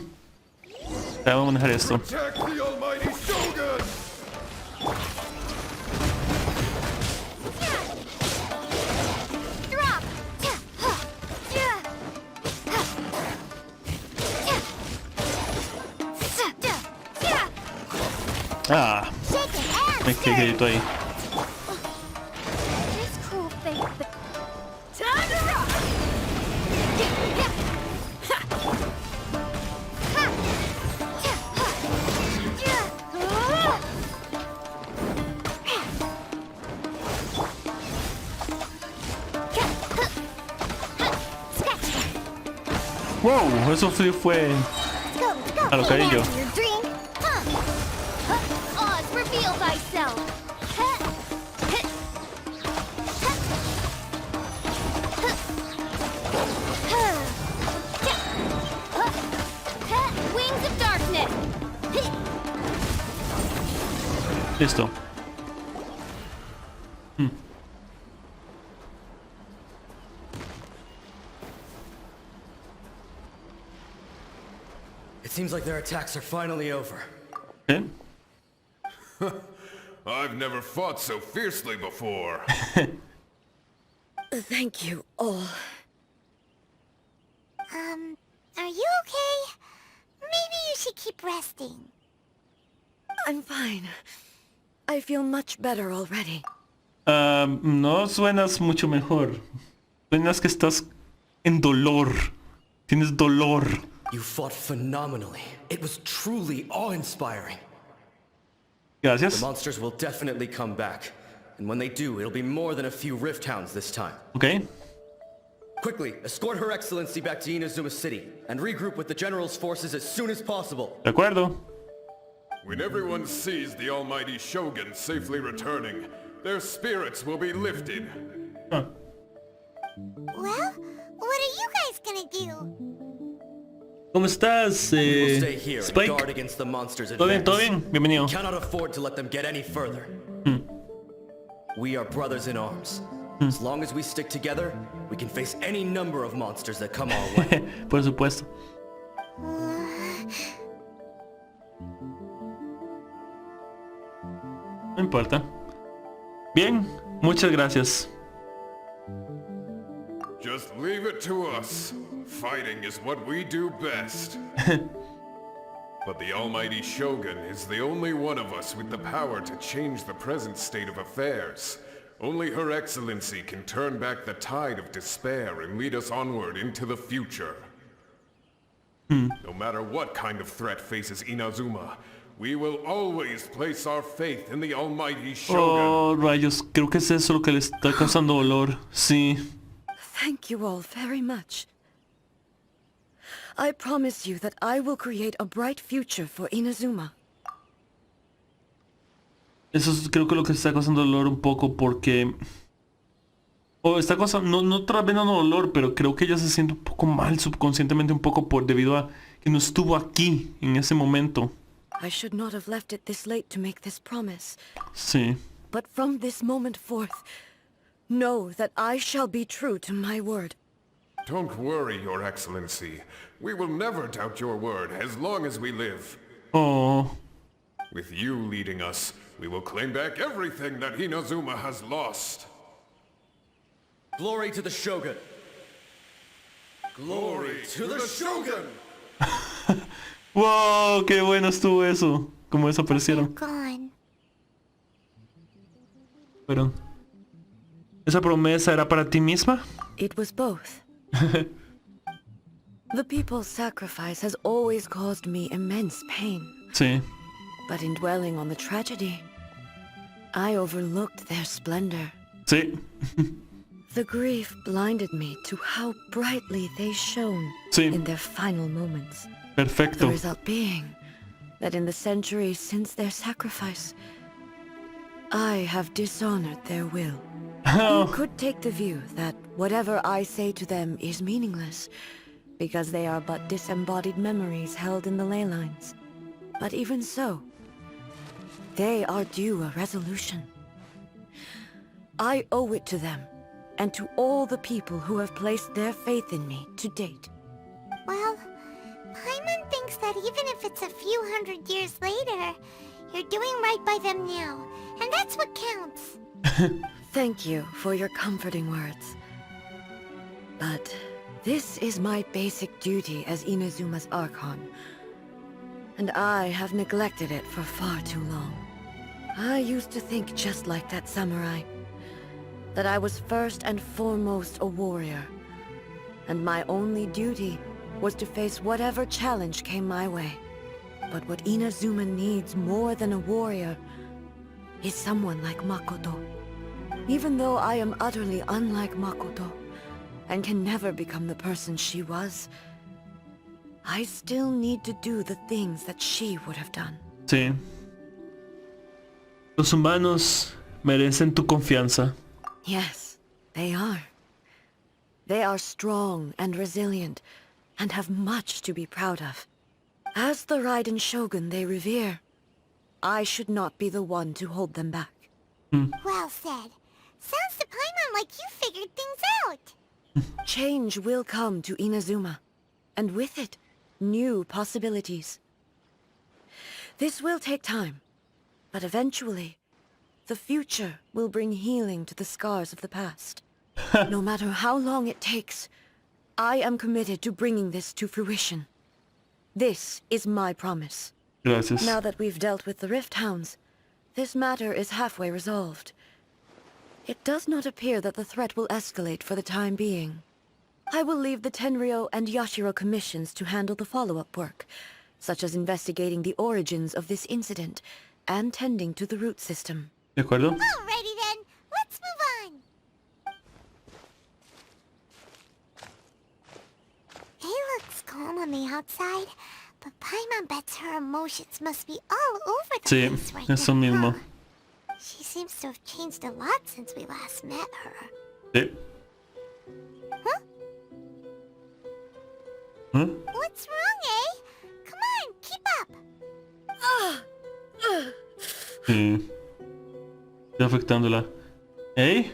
Speaker 1: Ya vamos a manejar esto.
Speaker 9: Protect the almighty Shogun!
Speaker 1: Ah, me quedé ahí. Wow, eso sí fue a lo carillo.
Speaker 3: Reveal thyself. Wings of darkness.
Speaker 1: Listo.
Speaker 10: It seems like their attacks are finally over.
Speaker 1: ¿Eh?
Speaker 9: I've never fought so fiercely before.
Speaker 5: Thank you all.
Speaker 3: Are you okay? Maybe you should keep resting.
Speaker 5: I'm fine. I feel much better already.
Speaker 1: No suenas mucho mejor. Suenas que estás en dolor. Tienes dolor.
Speaker 10: You fought phenomenally. It was truly awe-inspiring.
Speaker 1: Gracias.
Speaker 10: The monsters will definitely come back. And when they do, it'll be more than a few Rift Hounds this time.
Speaker 1: Okay.
Speaker 10: Quickly, escort Her Excellency back to Inazuma City, and regroup with the General's forces as soon as possible.
Speaker 1: De acuerdo.
Speaker 9: When everyone sees the almighty Shogun safely returning, their spirits will be lifted.
Speaker 1: Huh.
Speaker 3: Well, what are you guys gonna do?
Speaker 1: ¿Cómo estás,
Speaker 10: We will stay here and
Speaker 1: Spike?
Speaker 10: guard against the monsters'
Speaker 1: ¿Todo bien? ¿Todo
Speaker 10: advance.
Speaker 1: bien? Bienvenido.
Speaker 10: We cannot afford to let them get any further. We are brothers in arms. As long as we stick together, we can face any number of monsters that come our way.
Speaker 1: Por supuesto. No importa. Bien, muchas gracias.
Speaker 9: Just leave it to us. Fighting is what we do best. But the almighty Shogun is the only one of us with the power to change the present state of affairs. Only Her Excellency can turn back the tide of despair and lead us onward into the future. No matter what kind of threat faces Inazuma, we will always place our faith in the almighty Shogun.
Speaker 1: Oh, rayos, creo que es eso lo que le está causando dolor. Sí.
Speaker 5: Thank you all very much. I promise you that I will create a bright future for Inazuma.
Speaker 1: Eso es, creo que lo que está causando dolor un poco porque... O está causando, no tal vez no dolor, pero creo que ella se siente un poco mal subconscientemente un poco por debido a que no estuvo aquí en ese momento.
Speaker 5: I should not have left it this late to make this promise.
Speaker 1: Sí.
Speaker 5: But from this moment forth, know that I shall be true to my word.
Speaker 9: Don't worry, Your Excellency. We will never doubt your word as long as we live.
Speaker 1: Oh.
Speaker 9: With you leading us, we will claim back everything that Inazuma has lost.
Speaker 10: Glory to the Shogun! Glory to the Shogun!
Speaker 1: Wow, qué bueno estuvo eso. Como desaparecieron.
Speaker 3: Gone.
Speaker 1: Pero, ¿esa promesa era para ti misma?
Speaker 5: It was both. The people's sacrifice has always caused me immense pain.
Speaker 1: Sí.
Speaker 5: But in dwelling on the tragedy, I overlooked their splendor.
Speaker 1: Sí.
Speaker 5: The grief blinded me to how brightly they shone
Speaker 1: Sí.
Speaker 5: in their final moments.
Speaker 1: Perfecto.
Speaker 5: The result being that in the centuries since their sacrifice, I have dishonored their will. You could take the view that whatever I say to them is meaningless, because they are but disembodied memories held in the ley lines. But even so, they are due a resolution. I owe it to them, and to all the people who have placed their faith in me to date.
Speaker 3: Well, Paimon thinks that even if it's a few hundred years later, you're doing right by them now, and that's what counts.
Speaker 5: Thank you for your comforting words. But this is my basic duty as Inazuma's Archon, and I have neglected it for far too long. I used to think just like that samurai, that I was first and foremost a warrior, and my only duty was to face whatever challenge came my way. But what Inazuma needs more than a warrior is someone like Makoto. Even though I am utterly unlike Makoto, and can never become the person she was, I still need to do the things that she would have done.
Speaker 1: Sí. Los humanos merecen tu confianza.
Speaker 5: Yes, they are. They are strong and resilient, and have much to be proud of. As the Raiden Shogun they revere, I should not be the one to hold them back.
Speaker 3: Well said. Sounds to Paimon like you figured things out.
Speaker 5: Change will come to Inazuma, and with it, new possibilities. This will take time, but eventually, the future will bring healing to the scars of the past. No matter how long it takes, I am committed to bringing this to fruition. This is my promise.
Speaker 1: Gracias.
Speaker 5: Now that we've dealt with the Rift Hounds, this matter is halfway resolved. It does not appear that the threat will escalate for the time being. I will leave the Tenryo and Yashiro commissions to handle the follow-up work, such as investigating the origins of this incident and tending to the root system.
Speaker 1: ¿De acuerdo?
Speaker 3: Alrighty then, let's move on. It looks calm on the outside, but Paimon bets her emotions must be all over the
Speaker 1: Sí,
Speaker 3: place right
Speaker 1: eso
Speaker 3: now,
Speaker 1: mismo.
Speaker 3: huh? She seems to have changed a lot since we last met her.
Speaker 1: Sí.
Speaker 3: Huh?
Speaker 1: ¿Eh?
Speaker 3: What's wrong, eh? Come on, keep up.
Speaker 1: Sí. Está afectándola. ¿Ey?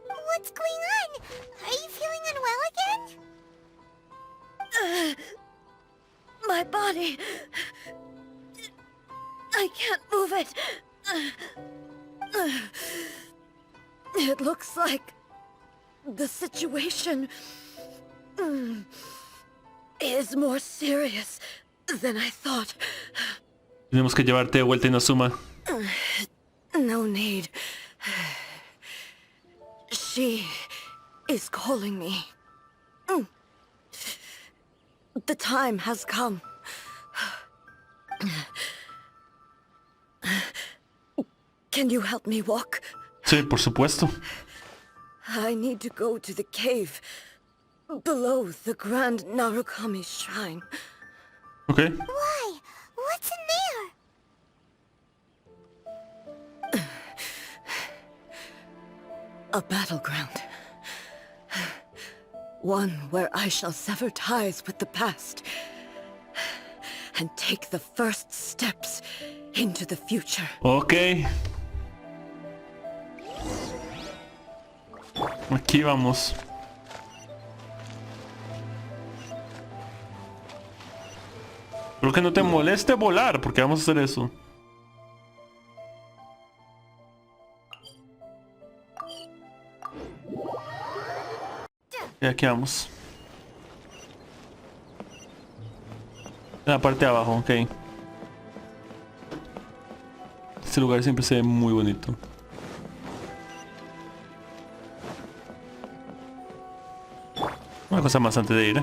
Speaker 3: What's going on? Are you feeling unwell again?
Speaker 5: My body... I can't move it. It looks like the situation is more serious than I thought.
Speaker 1: Tenemos que llevarte de vuelta a Inazuma.
Speaker 5: No need. She is calling me. The time has come. Can you help me walk?
Speaker 1: Sí, por supuesto.
Speaker 5: I need to go to the cave below the Grand Narukami Shrine.
Speaker 1: Okay.
Speaker 3: Why? What's in there?
Speaker 5: A battleground. One where I shall sever ties with the past and take the first steps into the future.
Speaker 1: Ok. Aquí vamos. Creo que no te moleste volar, porque vamos a hacer eso. Y aquí vamos. En la parte de abajo, ok. Este lugar siempre se ve muy bonito. Una cosa más antes de ir,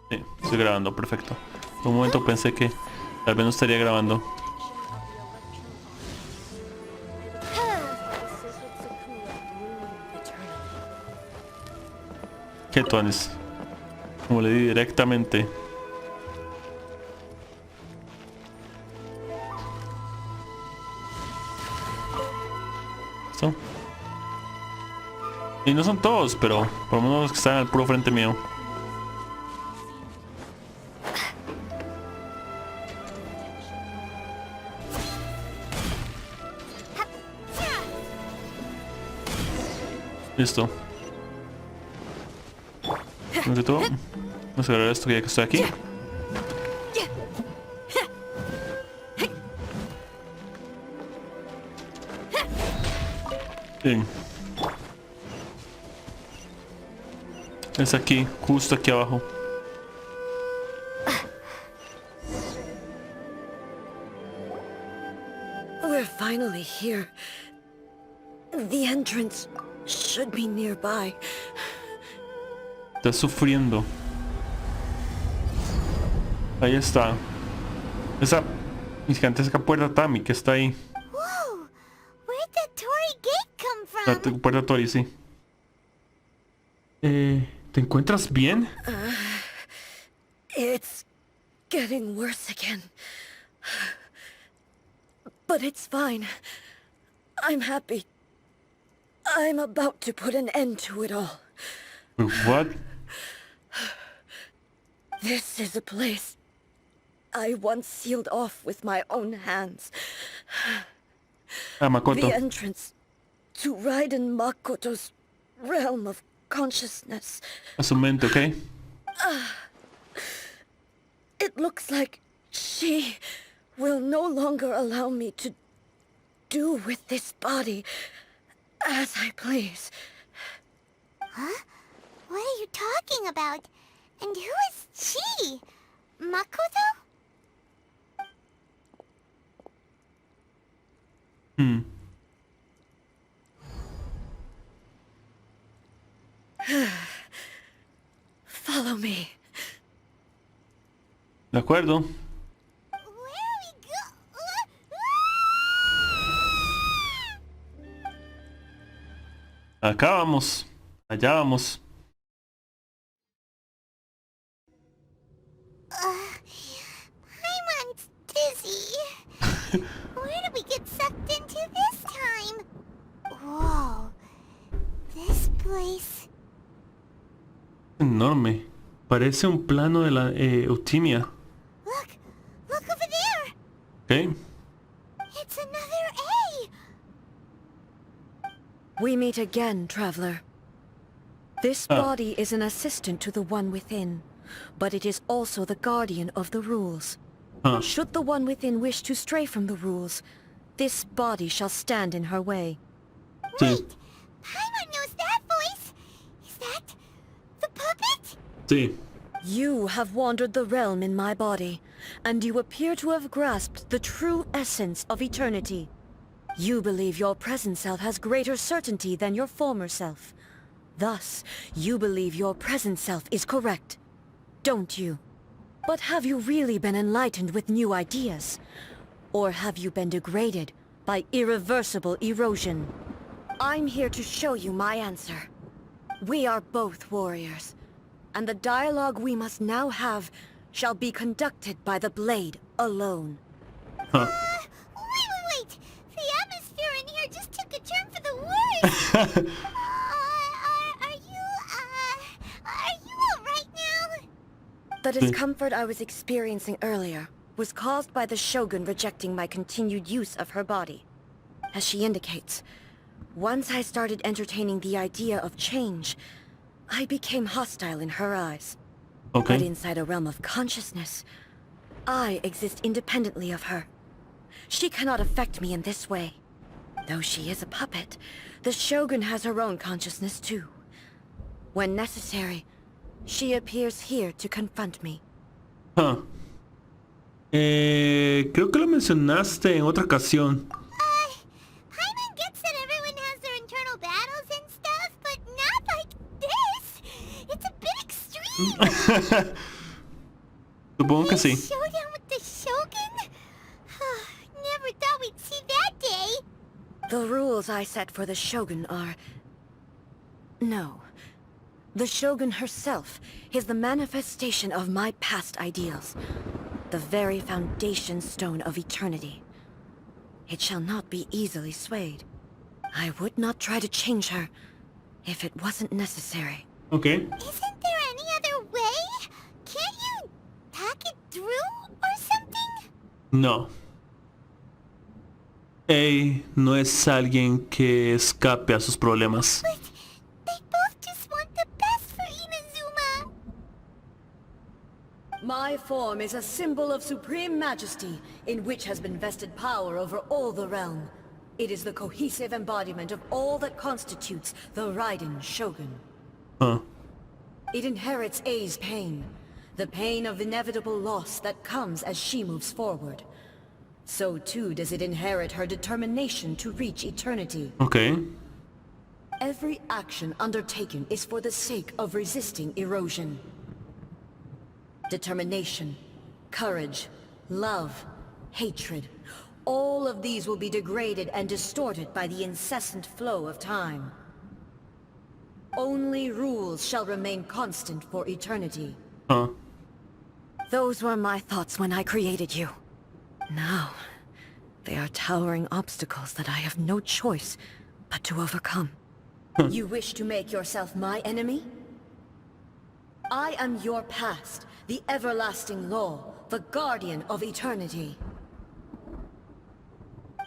Speaker 1: Sí, estoy grabando, perfecto. Por un momento pensé que tal vez no estaría grabando. ¿Qué tones? Como le di directamente. ¿Listo? Y no son todos, pero por lo menos los que están al puro frente mío. Listo. Primero que todo, vamos a agarrar esto que ya que estoy aquí. Bien. Es aquí, justo aquí abajo.
Speaker 5: We're finally here. The entrance should be nearby.
Speaker 1: Está sufriendo. Ahí está. Esa gigantesca puerta Tami que está ahí.
Speaker 3: Whoa! Where'd the Torii gate come
Speaker 1: La
Speaker 3: from?
Speaker 1: puerta Tori, sí. ¿Te encuentras bien?
Speaker 5: It's getting worse again. But it's fine. I'm happy. I'm about to put an end to it all.
Speaker 1: What?
Speaker 5: This is a place I once sealed off with my own hands.
Speaker 1: Ah, Makoto.
Speaker 5: The entrance to Raiden Makoto's realm of consciousness.
Speaker 1: A su mente, ¿ok?
Speaker 5: It looks like she will no longer allow me to do with this body as I please.
Speaker 3: Huh? What are you talking about? And who is she? Makoto?
Speaker 5: Follow me.
Speaker 1: De acuerdo.
Speaker 3: Where are we go?
Speaker 1: Acá vamos. Allá vamos.
Speaker 3: I'm dizzy. Where did we get sucked into this time? Whoa. This place...
Speaker 1: Enorme. Parece un plano de la Eutimia.
Speaker 3: Look! Look over there!
Speaker 1: Ok.
Speaker 3: It's another A!
Speaker 5: We meet again, traveler. This body is an assistant to the one within, but it is also the guardian of the rules. Should the one within wish to stray from the rules, this body shall stand in her way.
Speaker 3: Wait! Paimon knows that voice! Is that... the puppet?
Speaker 1: Sí.
Speaker 5: You have wandered the realm in my body, and you appear to have grasped the true essence of eternity. You believe your present self has greater certainty than your former self. Thus, you believe your present self is correct, don't you? But have you really been enlightened with new ideas? Or have you been degraded by irreversible erosion? I'm here to show you my answer. We are both warriors, and the dialogue we must now have shall be conducted by the blade alone.
Speaker 3: Wait! The atmosphere in here just took a turn for the worse! Are you alright now?
Speaker 5: The discomfort I was experiencing earlier was caused by the Shogun rejecting my continued use of her body. As she indicates, once I started entertaining the idea of change, I became hostile in her eyes.
Speaker 1: Okay.
Speaker 5: But inside a realm of consciousness, I exist independently of her. She cannot affect me in this way. Though she is a puppet, the Shogun has her own consciousness too. When necessary, she appears here to confront me.
Speaker 1: Huh. Creo que lo mencionaste en otra ocasión.
Speaker 3: Paimon gets that everyone has their internal battles and stuff, but not like this. It's a bit extreme.
Speaker 1: Supongo que sí.
Speaker 3: Showdown with the Shogun? Never thought we'd see that day.
Speaker 5: The rules I set for the Shogun are... No. The Shogun herself is the manifestation of my past ideals. The very foundation stone of eternity. It shall not be easily swayed. I would not try to change her if it wasn't necessary.
Speaker 1: Okay.
Speaker 3: Isn't there any other way? Can't you talk it through or something?
Speaker 1: No. No es alguien que escape a sus problemas.
Speaker 3: But they both just want the best for Inazuma.
Speaker 5: My form is a symbol of supreme majesty, in which has been vested power over all the realm. It is the cohesive embodiment of all that constitutes the Raiden Shogun.
Speaker 1: Huh.
Speaker 5: It inherits Ei's pain, the pain of inevitable loss that comes as she moves forward. So too does it inherit her determination to reach eternity.
Speaker 1: Okay.
Speaker 5: Every action undertaken is for the sake of resisting erosion. Determination, courage, love, hatred. All of these will be degraded and distorted by the incessant flow of time. Only rules shall remain constant for eternity.
Speaker 1: Huh.
Speaker 5: Those were my thoughts when I created you. Now, they are towering obstacles that I have no choice but to overcome. You wish to make yourself my enemy? I am your past, the everlasting law, the guardian of eternity.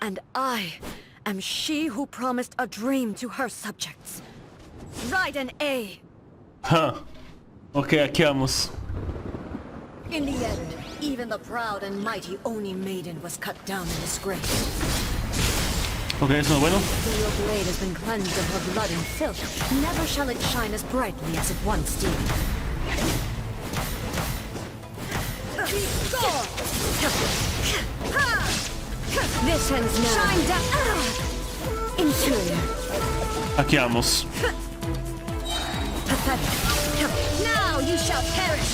Speaker 5: And I am she who promised a dream to her subjects. Raiden A.
Speaker 1: Huh. Ok, aquí vamos.
Speaker 5: In the end, even the proud and mighty Oni Maiden was cut down in disgrace.
Speaker 1: Ok, eso no es bueno.
Speaker 5: Your blade has been cleansed of her blood and filth. Never shall it shine as brightly as it once did. This ends now. Shine down. Inferior.
Speaker 1: Aquí vamos.
Speaker 5: Pathetic. Now you shall perish.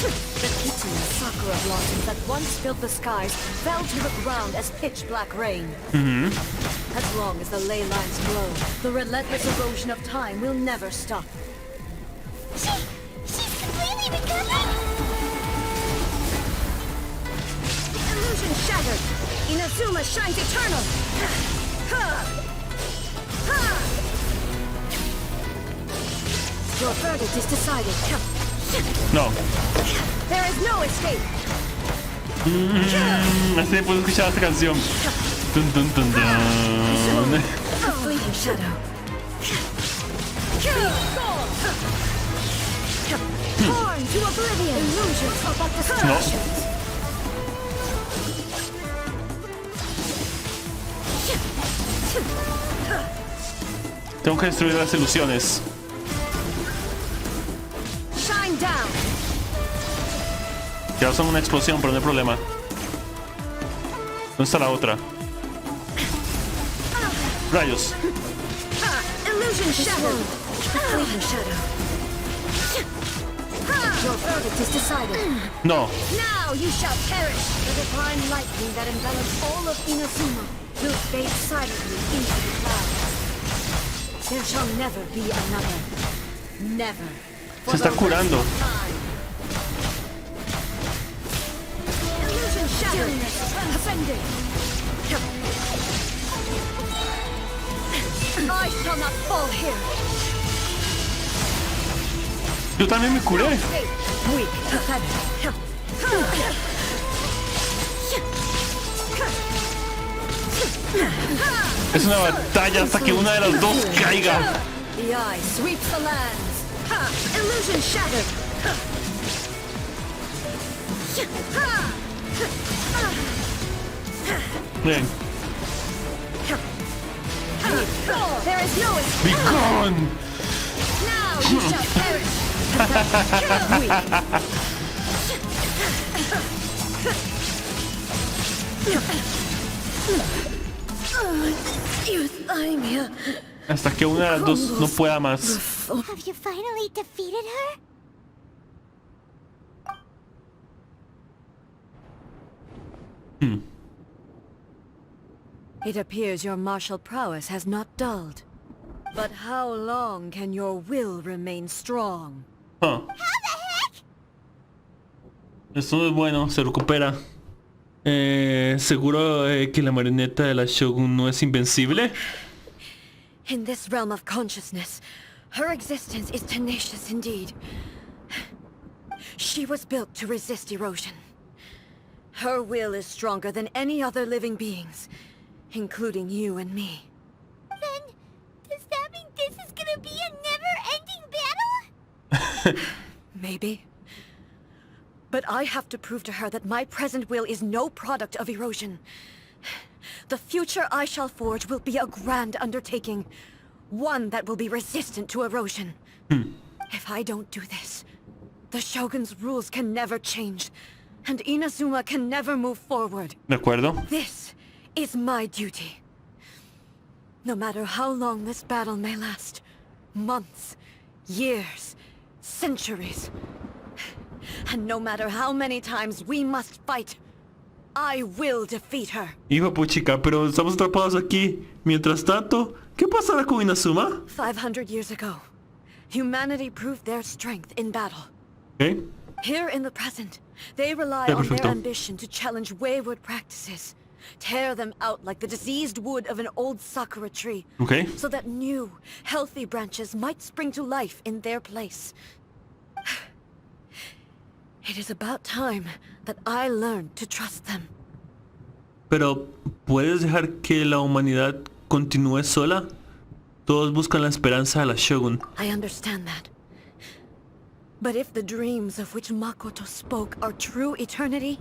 Speaker 5: The pitiless sakura blossoms that once filled the skies fell to the ground as pitch-black rain. As long as the ley lines glow, the relentless erosion of time will never stop.
Speaker 3: She's completely recovered?
Speaker 5: The illusion shattered. Inazuma shines eternal. Your verdict is decided.
Speaker 1: No.
Speaker 5: There is no escape.
Speaker 1: Así puedo escuchar esta canción. Dun, dun, dun, dun.
Speaker 5: Fleeting shadow. Torn to oblivion. Illusions are but distractions.
Speaker 1: Tengo que destruir las ilusiones.
Speaker 5: Shine down.
Speaker 1: Ya son una explosión, pero no hay problema. ¿Dónde está la otra? Rayos.
Speaker 5: Illusion shattered. Fleeting shadow. Your verdict is decided.
Speaker 1: No.
Speaker 5: Now you shall perish. The divine lightning that envelops all of Inazuma will fade silently into the clouds. There shall never be another. Never.
Speaker 1: Se está curando.
Speaker 5: Illusion shattered. Ascending. I shall not fall here.
Speaker 1: Yo también me curé.
Speaker 5: Escape. Weak, pathetic.
Speaker 1: Es una batalla hasta que una de las dos caiga.
Speaker 5: The eye sweeps the lands. Illusion shattered.
Speaker 1: Bien.
Speaker 5: There is no escape.
Speaker 1: Be gone.
Speaker 5: Now you shall perish. Euthymia.
Speaker 1: Hasta que una de las dos no pueda más.
Speaker 3: Have you finally defeated her?
Speaker 5: It appears your martial prowess has not dulled. But how long can your will remain strong?
Speaker 1: Huh.
Speaker 3: How the heck?
Speaker 1: Esto no es bueno, se recupera. ¿Seguro que la marioneta de la Shogun no es invencible?
Speaker 5: In this realm of consciousness, her existence is tenacious indeed. She was built to resist erosion. Her will is stronger than any other living beings, including you and me.
Speaker 3: Then, does that mean this is gonna be a never-ending battle?
Speaker 5: Maybe. But I have to prove to her that my present will is no product of erosion. The future I shall forge will be a grand undertaking. One that will be resistant to erosion. If I don't do this, the Shogun's rules can never change, and Inazuma can never move forward.
Speaker 1: De acuerdo.
Speaker 5: This is my duty. No matter how long this battle may last, months, years, centuries, and no matter how many times we must fight, I will defeat her.
Speaker 1: Hijo puchica, pero estamos atrapados aquí. Mientras tanto, ¿qué pasará con Inazuma?
Speaker 5: 500 years ago, humanity proved their strength in battle.
Speaker 1: Okay.
Speaker 5: Here in the present, they rely
Speaker 1: Ya,
Speaker 5: on their
Speaker 1: perfecto.
Speaker 5: ambition to challenge wayward practices, tear them out like the diseased wood of an old sakura tree,
Speaker 1: Okay.
Speaker 5: so that new, healthy branches might spring to life in their place. It is about time that I learned to trust them.
Speaker 1: Pero, ¿puedes dejar que la humanidad continúe sola? Todos buscan la esperanza de la Shogun.
Speaker 5: I understand that. But if the dreams of which Makoto spoke are true eternity,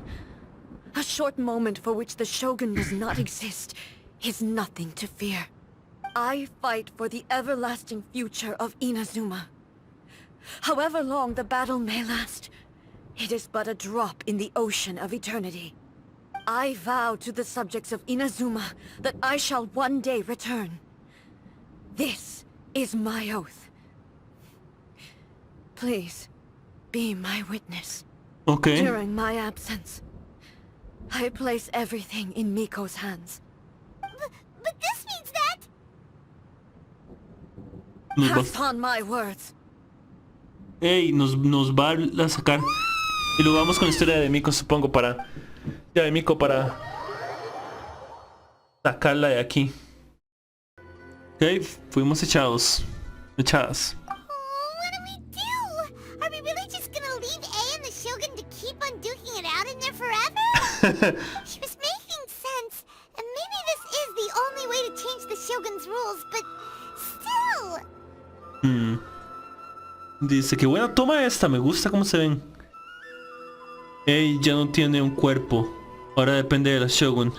Speaker 5: a short moment for which the Shogun does not exist is nothing to fear. I fight for the everlasting future of Inazuma. However long the battle may last, it is but a drop in the ocean of eternity. I vow to the subjects of Inazuma that I shall one day return. This is my oath. Please, be my witness.
Speaker 1: Okay.
Speaker 5: During my absence, I place everything in Miko's hands.
Speaker 3: But this means that...
Speaker 1: Nos va,
Speaker 5: Pass on my words.
Speaker 1: nos va a sacar. Y luego vamos con la historia de Miko, supongo, para... Ya de Miko para... sacarla de aquí. Ok, fuimos echados. Echadas.
Speaker 3: Oh, what do we do? Are we really just gonna leave A and the Shogun to keep on duking it out in there forever? She was making sense, and maybe this is the only way to change the Shogun's rules, but still...
Speaker 1: Dice que buena toma esta, me gusta cómo se ven. Ey ya no tiene un cuerpo. Ahora depende de la Shogun.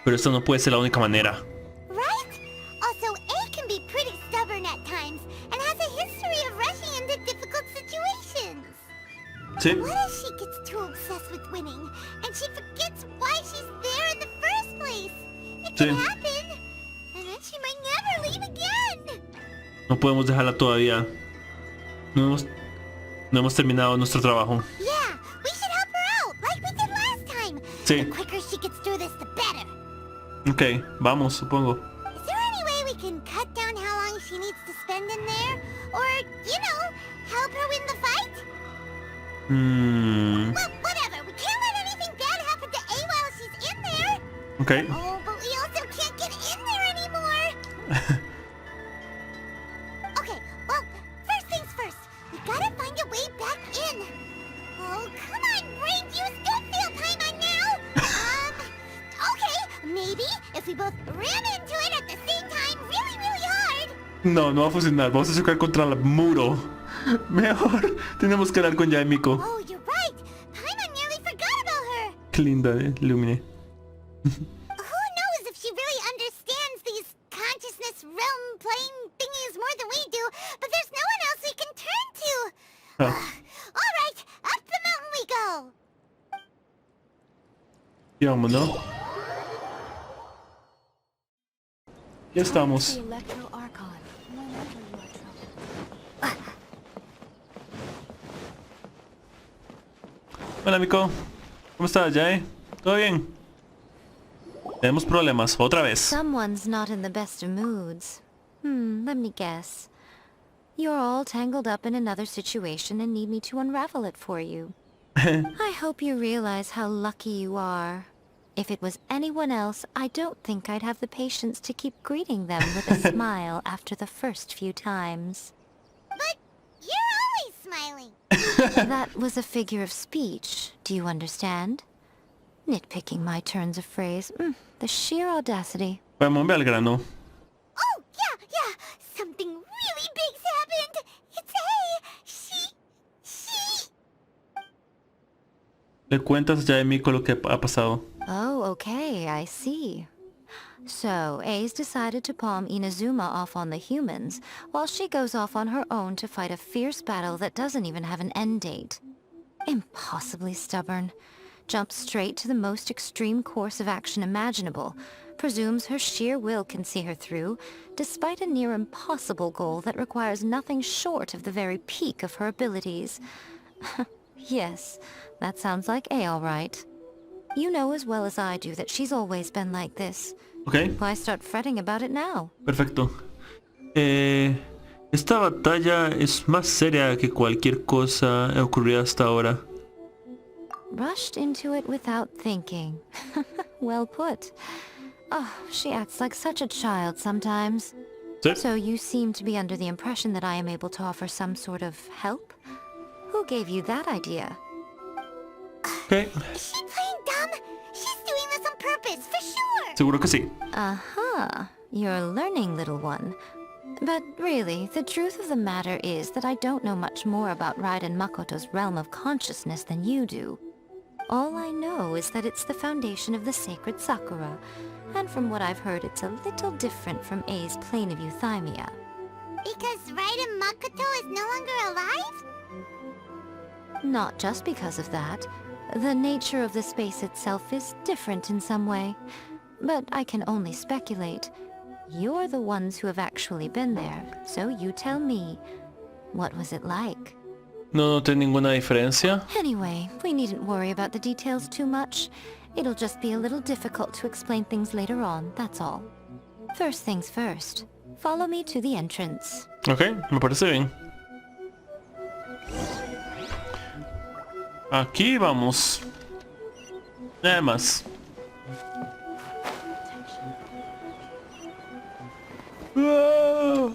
Speaker 1: Pero esta no puede ser la única manera.
Speaker 3: Right? Also, A can be pretty stubborn at times, and has a history of rushing into difficult situations.
Speaker 1: Sí.
Speaker 3: What if she gets too obsessed with winning, and she forgets why she's there in the first place? It
Speaker 1: Sí.
Speaker 3: can happen, and then she might never leave again.
Speaker 1: No podemos dejarla todavía. No hemos terminado nuestro trabajo.
Speaker 3: Yeah, we should help her out, like we did last time.
Speaker 1: Sí.
Speaker 3: The quicker she gets through this, the better.
Speaker 1: Ok, vamos, supongo.
Speaker 3: Is there any way we can cut down how long she needs to spend in there? Or, you know, help her win the fight? Well, whatever. We can't let anything bad happen to A while she's in there.
Speaker 1: Ok.
Speaker 3: Oh, but we also can't get in there anymore. Okay, well, first things first. We gotta find a way
Speaker 1: No, no va a funcionar. Vamos a chocar contra el muro. Mejor tenemos que hablar con Yae Miko.
Speaker 3: Oh, you're right. Paimon nearly forgot about her.
Speaker 1: Qué linda, Lumine.
Speaker 3: Who knows if she really understands these consciousness realm plane thingies more than we do, but there's no one else we can turn to. All right, up the mountain we go.
Speaker 1: Y vámonos. Ya estamos. Hola, Miko. ¿Cómo estás, Yae? ¿Todo bien? Tenemos problemas, otra vez.
Speaker 11: Someone's not in the best of moods. Let me guess. You're all tangled up in another situation and need me to unravel it for you. I hope you realize how lucky you are. If it was anyone else, I don't think I'd have the patience to keep greeting them with a smile after the first few times.
Speaker 3: But you're always smiling.
Speaker 11: That was a figure of speech, do you understand? Nitpicking my turns of phrase. The sheer audacity.
Speaker 1: Vamos al grano.
Speaker 3: Oh, yeah. Something really big's happened. It's she.
Speaker 1: Le cuentas a Yae Miko lo que ha pasado.
Speaker 11: Oh, okay, I see. So, A's decided to palm Inazuma off on the humans, while she goes off on her own to fight a fierce battle that doesn't even have an end date. Impossibly stubborn. Jumps straight to the most extreme course of action imaginable, presumes her sheer will can see her through, despite a near impossible goal that requires nothing short of the very peak of her abilities. Yes, that sounds like A all right. You know as well as I do that she's always been like this.
Speaker 1: Okay.
Speaker 11: Why start fretting about it now?
Speaker 1: Perfecto. Esta batalla es más seria que cualquier cosa ocurrida hasta ahora.
Speaker 11: Rushed into it without thinking. Well put. Oh, she acts like such a child sometimes.
Speaker 1: Sí.
Speaker 11: So you seem to be under the impression that I am able to offer some sort of help? Who gave you that idea?
Speaker 1: Okay.
Speaker 3: Is she playing dumb? She's doing this on purpose, for sure.
Speaker 1: Seguro que sí.
Speaker 11: Aha, you're learning, little one. But really, the truth of the matter is that I don't know much more about Raiden Makoto's realm of consciousness than you do. All I know is that it's the foundation of the sacred Sakura, and from what I've heard, it's a little different from A's plane of euthymia.
Speaker 3: Because Raiden Makoto is no longer alive?
Speaker 11: Not just because of that. The nature of the space itself is different in some way. But I can only speculate. You're the ones who have actually been there, so you tell me. What was it like?
Speaker 1: No noté ninguna diferencia.
Speaker 11: Anyway, we needn't worry about the details too much. It'll just be a little difficult to explain things later on, that's all. First things first. Follow me to the entrance.
Speaker 1: Ok, me parece bien. Aquí vamos. Nada más. ¡Ah!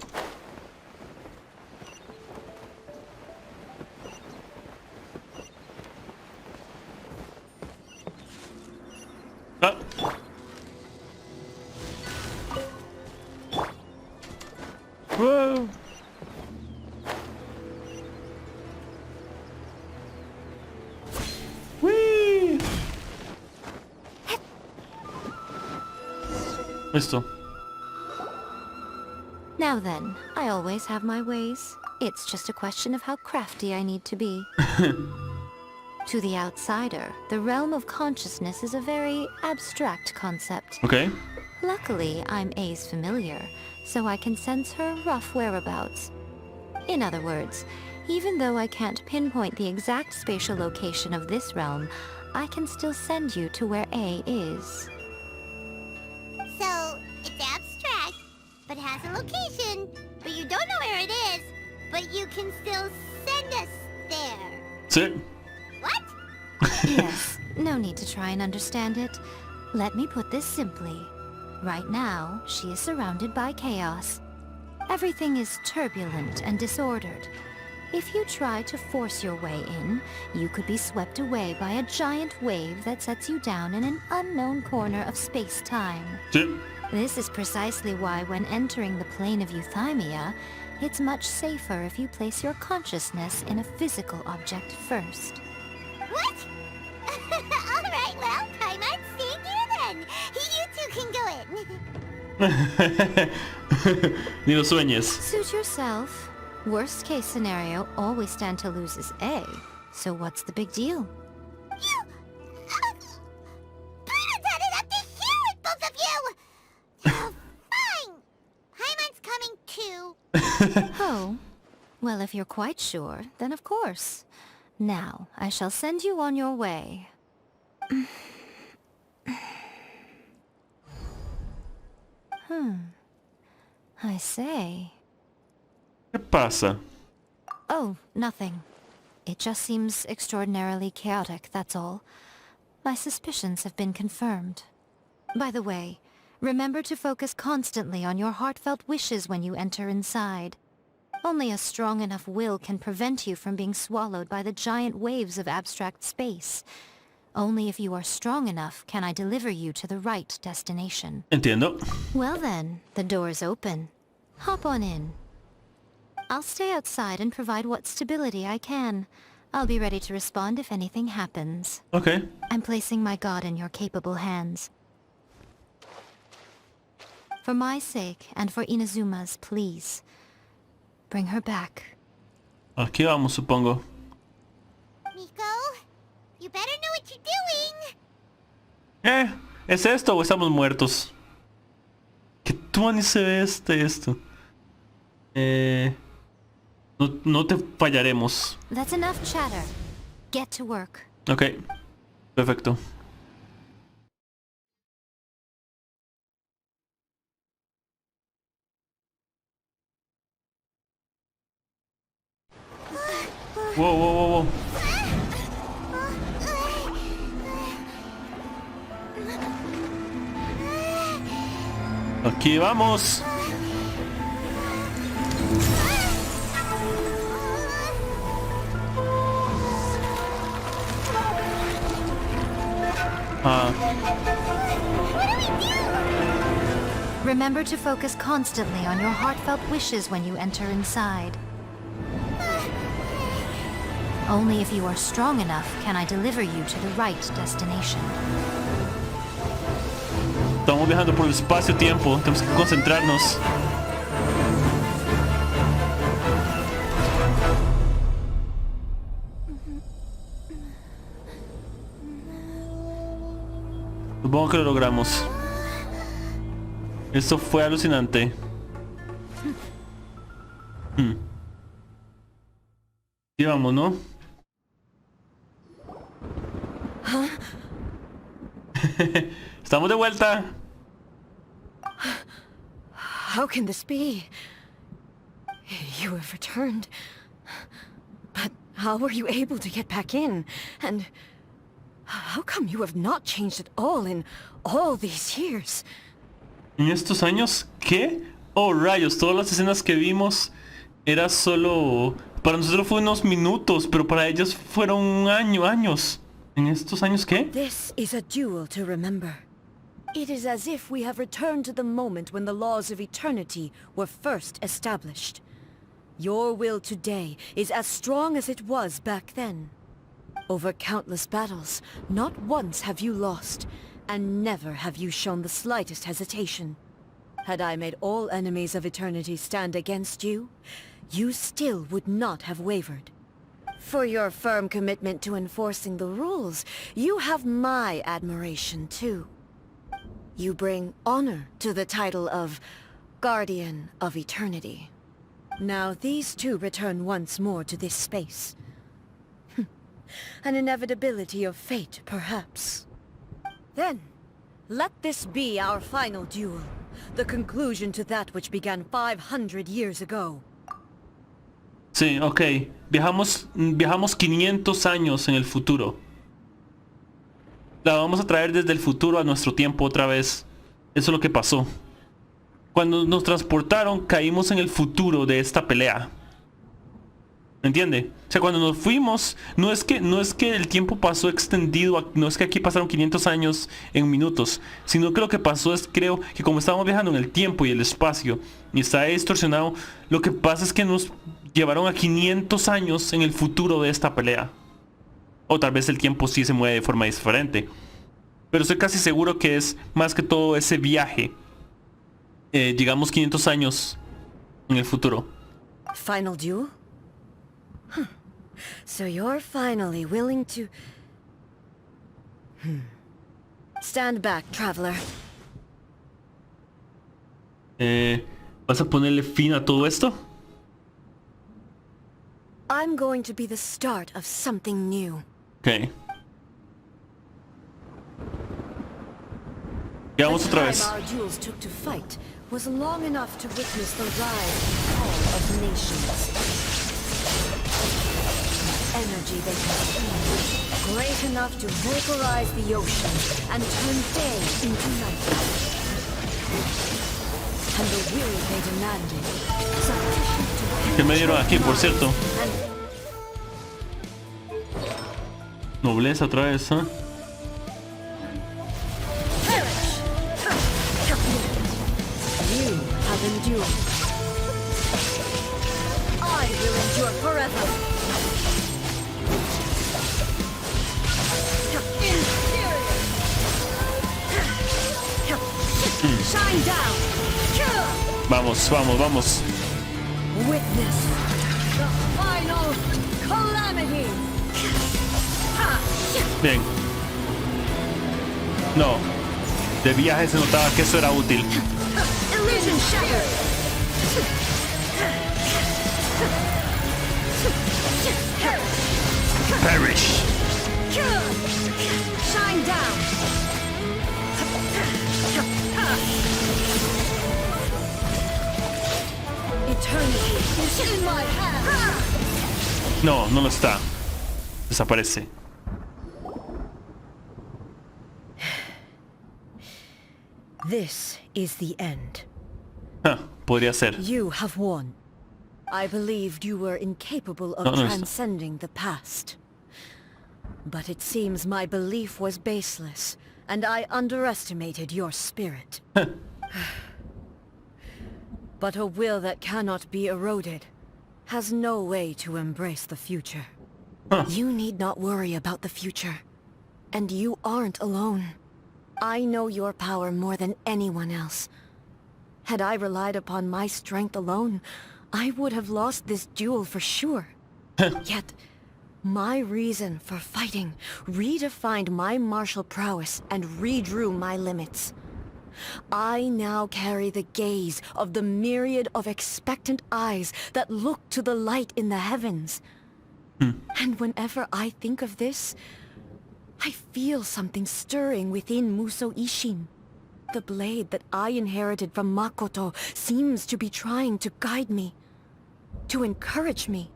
Speaker 1: Ah. Whoa. Whee. Listo.
Speaker 11: Now then, I always have my ways. It's just a question of how crafty I need to be. To the outsider, the realm of consciousness is a very abstract concept.
Speaker 1: Okay.
Speaker 11: Luckily, I'm A's familiar, so I can sense her rough whereabouts. In other words, even though I can't pinpoint the exact spatial location of this realm, I can still send you to where A is.
Speaker 3: So, it's abstract, but has a location, but you don't know where it is, but you can still send us there.
Speaker 1: Sí.
Speaker 3: What?
Speaker 11: Yes, no need to try and understand it. Let me put this simply. Right now, she is surrounded by chaos. Everything is turbulent and disordered. If you try to force your way in, you could be swept away by a giant wave that sets you down in an unknown corner of space-time.
Speaker 1: Sí.
Speaker 11: This is precisely why when entering the plane of euthymia, it's much safer if you place your consciousness in a physical object first.
Speaker 3: What? Alright, well, Paimon's staying here then. You two can go in.
Speaker 1: Ni lo sueñes.
Speaker 11: Suit yourself. Worst case scenario, all we stand to lose is A. So what's the big deal?
Speaker 3: You... Paimon's had it up to here with both of you! Fine! Paimon's coming too.
Speaker 11: Oh. Well, if you're quite sure, then of course. Now, I shall send you on your way. I say...
Speaker 1: ¿Qué pasa?
Speaker 11: Oh, nothing. It just seems extraordinarily chaotic, that's all. My suspicions have been confirmed. By the way, remember to focus constantly on your heartfelt wishes when you enter inside. Only a strong enough will can prevent you from being swallowed by the giant waves of abstract space. Only if you are strong enough can I deliver you to the right destination.
Speaker 1: Entiendo.
Speaker 11: Well then, the door is open. Hop on in. I'll stay outside and provide what stability I can. I'll be ready to respond if anything happens.
Speaker 1: Okay.
Speaker 11: I'm placing my god in your capable hands. For my sake, and for Inazuma's, please. Bring her back.
Speaker 1: Aquí vamos, supongo.
Speaker 3: Miko, you better know what you're doing.
Speaker 1: ¿Es esto o estamos muertos? Que tú ni se ve esto. No te fallaremos.
Speaker 11: That's enough chatter. Get to work.
Speaker 1: Ok. Perfecto. Wow. Aquí vamos.
Speaker 11: Remember to focus constantly on your heartfelt wishes when you enter inside. Only if you are strong enough can I deliver you to the right destination.
Speaker 1: Estamos viajando por el espacio-tiempo. Tenemos que concentrarnos. Supongo que lo logramos. Esto fue alucinante. Y vamos, ¿no? Estamos de vuelta.
Speaker 5: How can this be? You have returned. But how were you able to get back in? And how come you have not changed at all in all these years?
Speaker 1: ¿En estos años? ¿Qué? Oh, rayos, todas las escenas que vimos era solo... Para nosotros fue unos minutos, pero para ellos fueron años. ¿En estos años qué?
Speaker 5: This is a duel to remember. It is as if we have returned to the moment when the laws of eternity were first established. Your will today is as strong as it was back then. Over countless battles, not once have you lost, and never have you shown the slightest hesitation. Had I made all enemies of eternity stand against you, you still would not have wavered. For your firm commitment to enforcing the rules, you have my admiration too. You bring honor to the title of Guardian of Eternity. Now these two return once more to this space. An inevitability of fate, perhaps. Then, let this be our final duel, the conclusion to that which began 500 years ago.
Speaker 1: Sí, ok. Viajamos 500 años en el futuro. La vamos a traer desde el futuro a nuestro tiempo otra vez. Eso es lo que pasó. Cuando nos transportaron, caímos en el futuro de esta pelea. ¿Entiende? O sea, cuando nos fuimos, no es que el tiempo pasó extendido, no es que aquí pasaron 500 años en minutos, sino que lo que pasó es, creo, que como estábamos viajando en el tiempo y el espacio, y está distorsionado, lo que pasa es que nos llevaron a 500 años en el futuro de esta pelea. O tal vez el tiempo sí se mueve de forma diferente. Pero estoy casi seguro que es más que todo ese viaje. Llegamos 500 años en el futuro.
Speaker 5: Final duel? Huh. So you're finally willing to... Stand back, traveler.
Speaker 1: ¿Vas a ponerle fin a todo esto?
Speaker 5: I'm going to be the start of something new.
Speaker 1: Ok. Vamos otra vez.
Speaker 5: The time our duels took to fight was long enough to witness the rise and fall of nations. Energy they consumed, great enough to vaporize the ocean and turn day into night. And the will they demanded, sufficient to
Speaker 1: ¿Qué me dieron aquí, por cierto?
Speaker 5: and
Speaker 1: Nobleza otra vez, ¿eh?
Speaker 5: you have endured. I will endure forever. Inferior. Shine down.
Speaker 1: Vamos, vamos, vamos.
Speaker 5: Witness the final calamity.
Speaker 1: Bien. No. De viaje se notaba que eso era útil.
Speaker 5: Illusion shattered.
Speaker 1: Perish.
Speaker 5: Shine down. Eternity is in my hands.
Speaker 1: No, no lo está. Desaparece.
Speaker 5: This is the end.
Speaker 1: Ah, podría ser.
Speaker 5: You have won. I believed you were incapable of transcending the past. But it seems my belief was baseless, and I underestimated your spirit. But a will that cannot be eroded has no way to embrace the future. You need not worry about the future. And you aren't alone. I know your power more than anyone else. Had I relied upon my strength alone, I would have lost this duel for sure. Yet, my reason for fighting redefined my martial prowess and redrew my limits. I now carry the gaze of the myriad of expectant eyes that look to the light in the heavens. And whenever I think of this, I feel something stirring within Musou Ishin. The blade that I inherited from Makoto seems to be trying to guide me, to encourage me.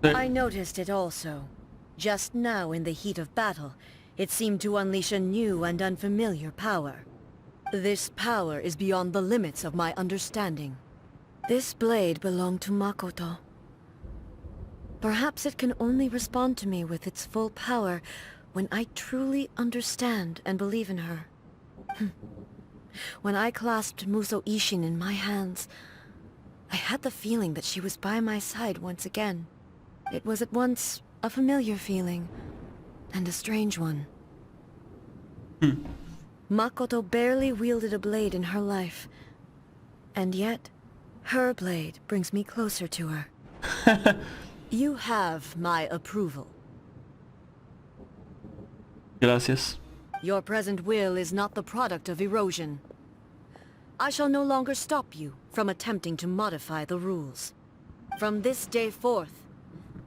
Speaker 5: I noticed it also. Just now in the heat of battle, it seemed to unleash a new and unfamiliar power. This power is beyond the limits of my understanding. This blade belonged to Makoto. Perhaps it can only respond to me with its full power when I truly understand and believe in her. When I clasped Musou Ishin in my hands, I had the feeling that she was by my side once again. It was at once a familiar feeling and a strange one. Makoto barely wielded a blade in her life, and yet her blade brings me closer to her. You have my approval.
Speaker 1: Gracias.
Speaker 5: Your present will is not the product of erosion. I shall no longer stop you from attempting to modify the rules. From this day forth,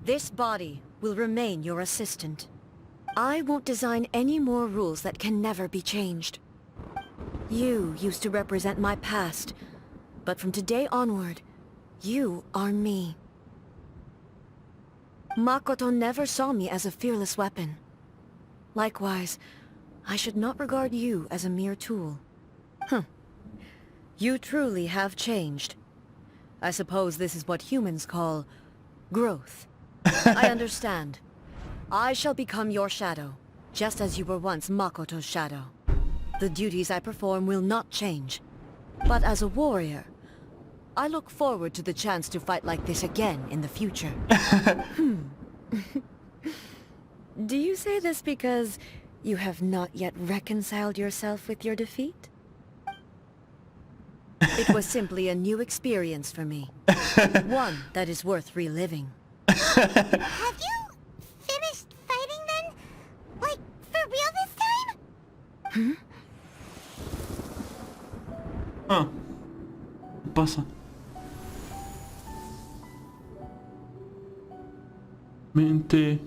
Speaker 5: this body will remain your assistant. I won't design any more rules that can never be changed. You used to represent my past, but from today onward, you are me. Makoto never saw me as a fearless weapon. Likewise, I should not regard you as a mere tool. You truly have changed. I suppose this is what humans call growth. I understand. I shall become your shadow, just as you were once Makoto's shadow. The duties I perform will not change. But as a warrior, I look forward to the chance to fight like this again in the future. Do you say this because you have not yet reconciled yourself with your defeat? It was simply a new experience for me. One that is worth reliving.
Speaker 3: Have you finished fighting then? Like, for real this time?
Speaker 1: Ah. ¿Qué pasa? Mente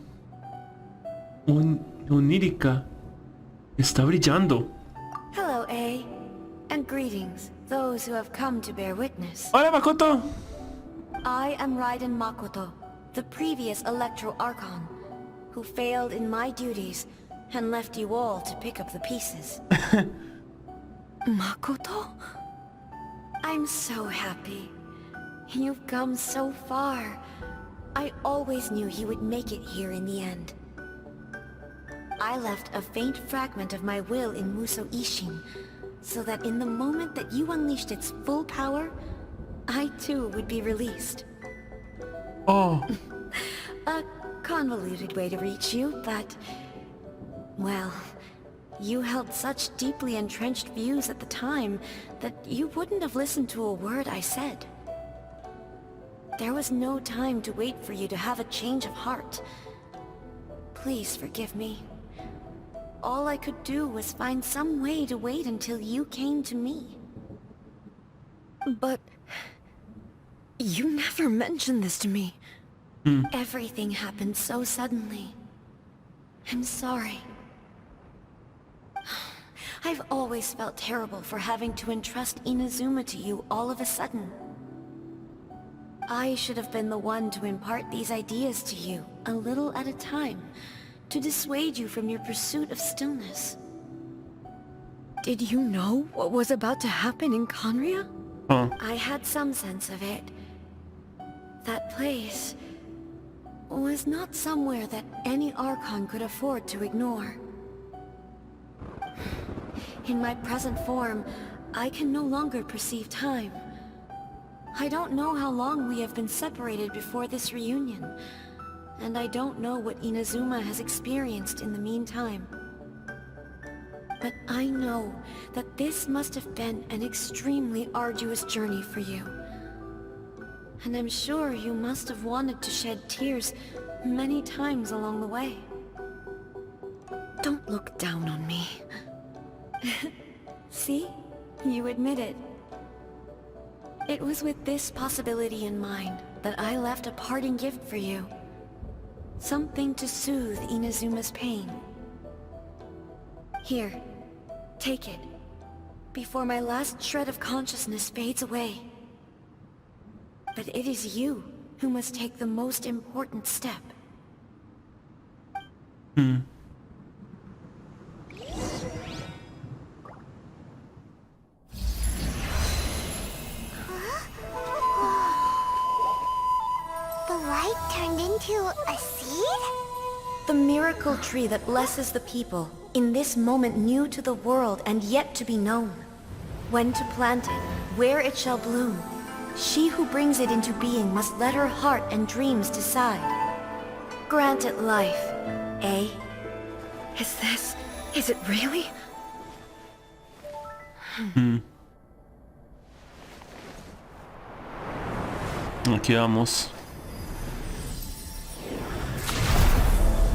Speaker 1: onírica está brillando.
Speaker 5: Hello, A. And greetings, those who have come to bear witness.
Speaker 1: Hola, Makoto.
Speaker 5: I am Raiden Makoto, the previous Electro Archon, who failed in my duties and left you all to pick up the pieces. Makoto? I'm so happy. You've come so far. I always knew you would make it here in the end. I left a faint fragment of my will in Muso Ishin, so that in the moment that you unleashed its full power, I too would be released.
Speaker 1: Oh.
Speaker 5: A convoluted way to reach you, but... well, you held such deeply entrenched views at the time that you wouldn't have listened to a word I said. There was no time to wait for you to have a change of heart. Please forgive me. All I could do was find some way to wait until you came to me. But... you never mentioned this to me. Everything happened so suddenly. I'm sorry. I've always felt terrible for having to entrust Inazuma to you all of a sudden. I should have been the one to impart these ideas to you, a little at a time, to dissuade you from your pursuit of stillness. Did you know what was about to happen in Conria? I had some sense of it. That place was not somewhere that any Archon could afford to ignore. In my present form, I can no longer perceive time. I don't know how long we have been separated before this reunion, and I don't know what Inazuma has experienced in the meantime. But I know that this must have been an extremely arduous journey for you. And I'm sure you must have wanted to shed tears many times along the way. Don't look down on me. See? You admit it. It was with this possibility in mind that I left a parting gift for you. Something to soothe Inazuma's pain. Here, take it, before my last shred of consciousness fades away. But it is you who must take the most important step.
Speaker 3: The light turned into a seed?
Speaker 5: The miracle tree that blesses the people, in this moment new to the world and yet to be known. When to plant it, where it shall bloom. She who brings it into being must let her heart and dreams decide. Grant it life, eh? Is it really?
Speaker 1: Aquí vamos.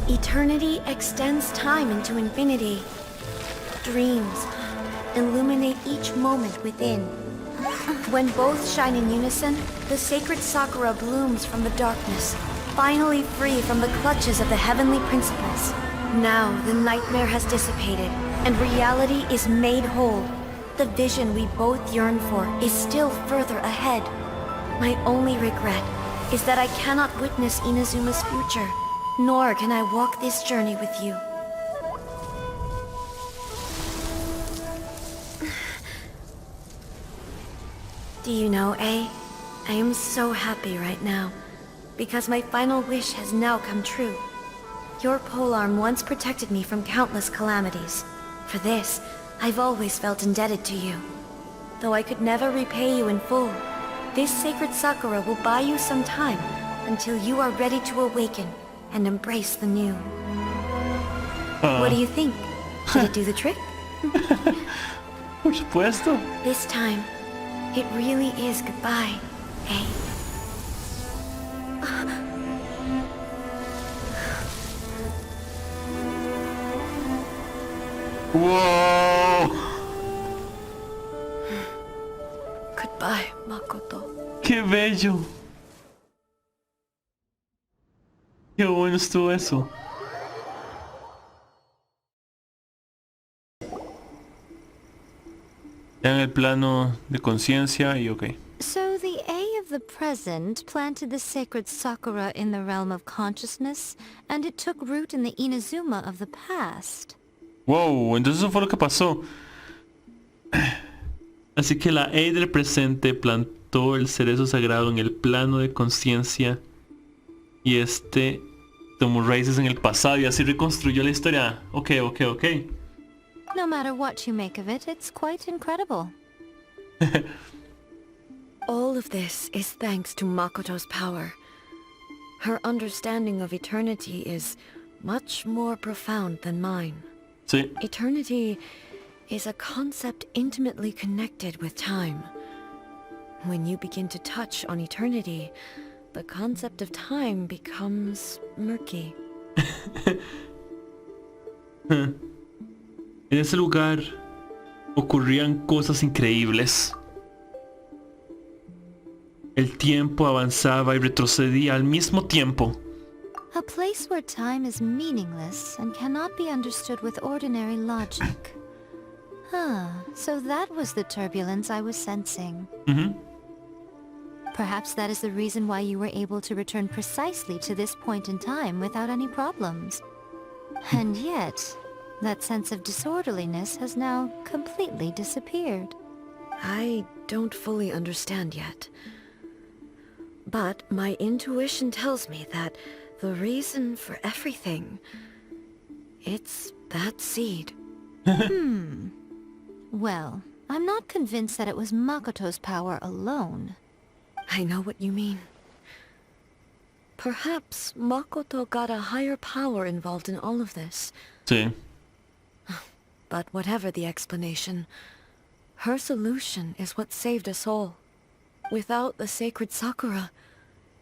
Speaker 5: Eternity extends time into infinity. Dreams illuminate each moment within. When both shine in unison, the sacred Sakura blooms from the darkness, finally free from the clutches of the heavenly principles. Now the nightmare has dissipated, and reality is made whole. The vision we both yearn for is still further ahead. My only regret is that I cannot witness Inazuma's future, nor can I walk this journey with you. Do you know, A? I am so happy right now, because my final wish has now come true. Your polearm once protected me from countless calamities. For this, I've always felt indebted to you. Though I could never repay you in full, this sacred sakura will buy you some time until you are ready to awaken and embrace the new. What do you think? Did it do the trick?
Speaker 1: Por supuesto.
Speaker 5: This time, it really is goodbye, eh?
Speaker 1: ¡Wow!
Speaker 5: Goodbye, Makoto.
Speaker 1: ¡Qué bello! ¡Qué bueno estuvo eso! Ya en el plano de conciencia y ok.
Speaker 11: So the A of the present planted the sacred sakura in the realm of consciousness, and it took root in the Inazuma of the past.
Speaker 1: Wow, entonces eso fue lo que pasó. Así que la E del presente plantó el cerezo sagrado en el plano de conciencia y este tomó raíces en el pasado y así reconstruyó la historia. Ok.
Speaker 11: No matter what you make of it, it's quite incredible.
Speaker 5: All of this is thanks to Makoto's power. Her understanding of eternity is much more profound than mine.
Speaker 1: Sí.
Speaker 5: Eternity is a concept intimately connected with time. When you begin to touch on eternity, the concept of time becomes murky.
Speaker 1: En ese lugar ocurrían cosas increíbles. El tiempo avanzaba y retrocedía al mismo tiempo.
Speaker 11: A place where time is meaningless and cannot be understood with ordinary logic. So that was the turbulence I was sensing. Perhaps that is the reason why you were able to return precisely to this point in time without any problems. And yet, that sense of disorderliness has now completely disappeared.
Speaker 5: I don't fully understand yet. But my intuition tells me that the reason for everything, it's that seed.
Speaker 11: Well, I'm not convinced that it was Makoto's power alone.
Speaker 5: I know what you mean. Perhaps Makoto got a higher power involved in all of this.
Speaker 1: Sí.
Speaker 5: But whatever the explanation, her solution is what saved us all. Without the sacred Sakura,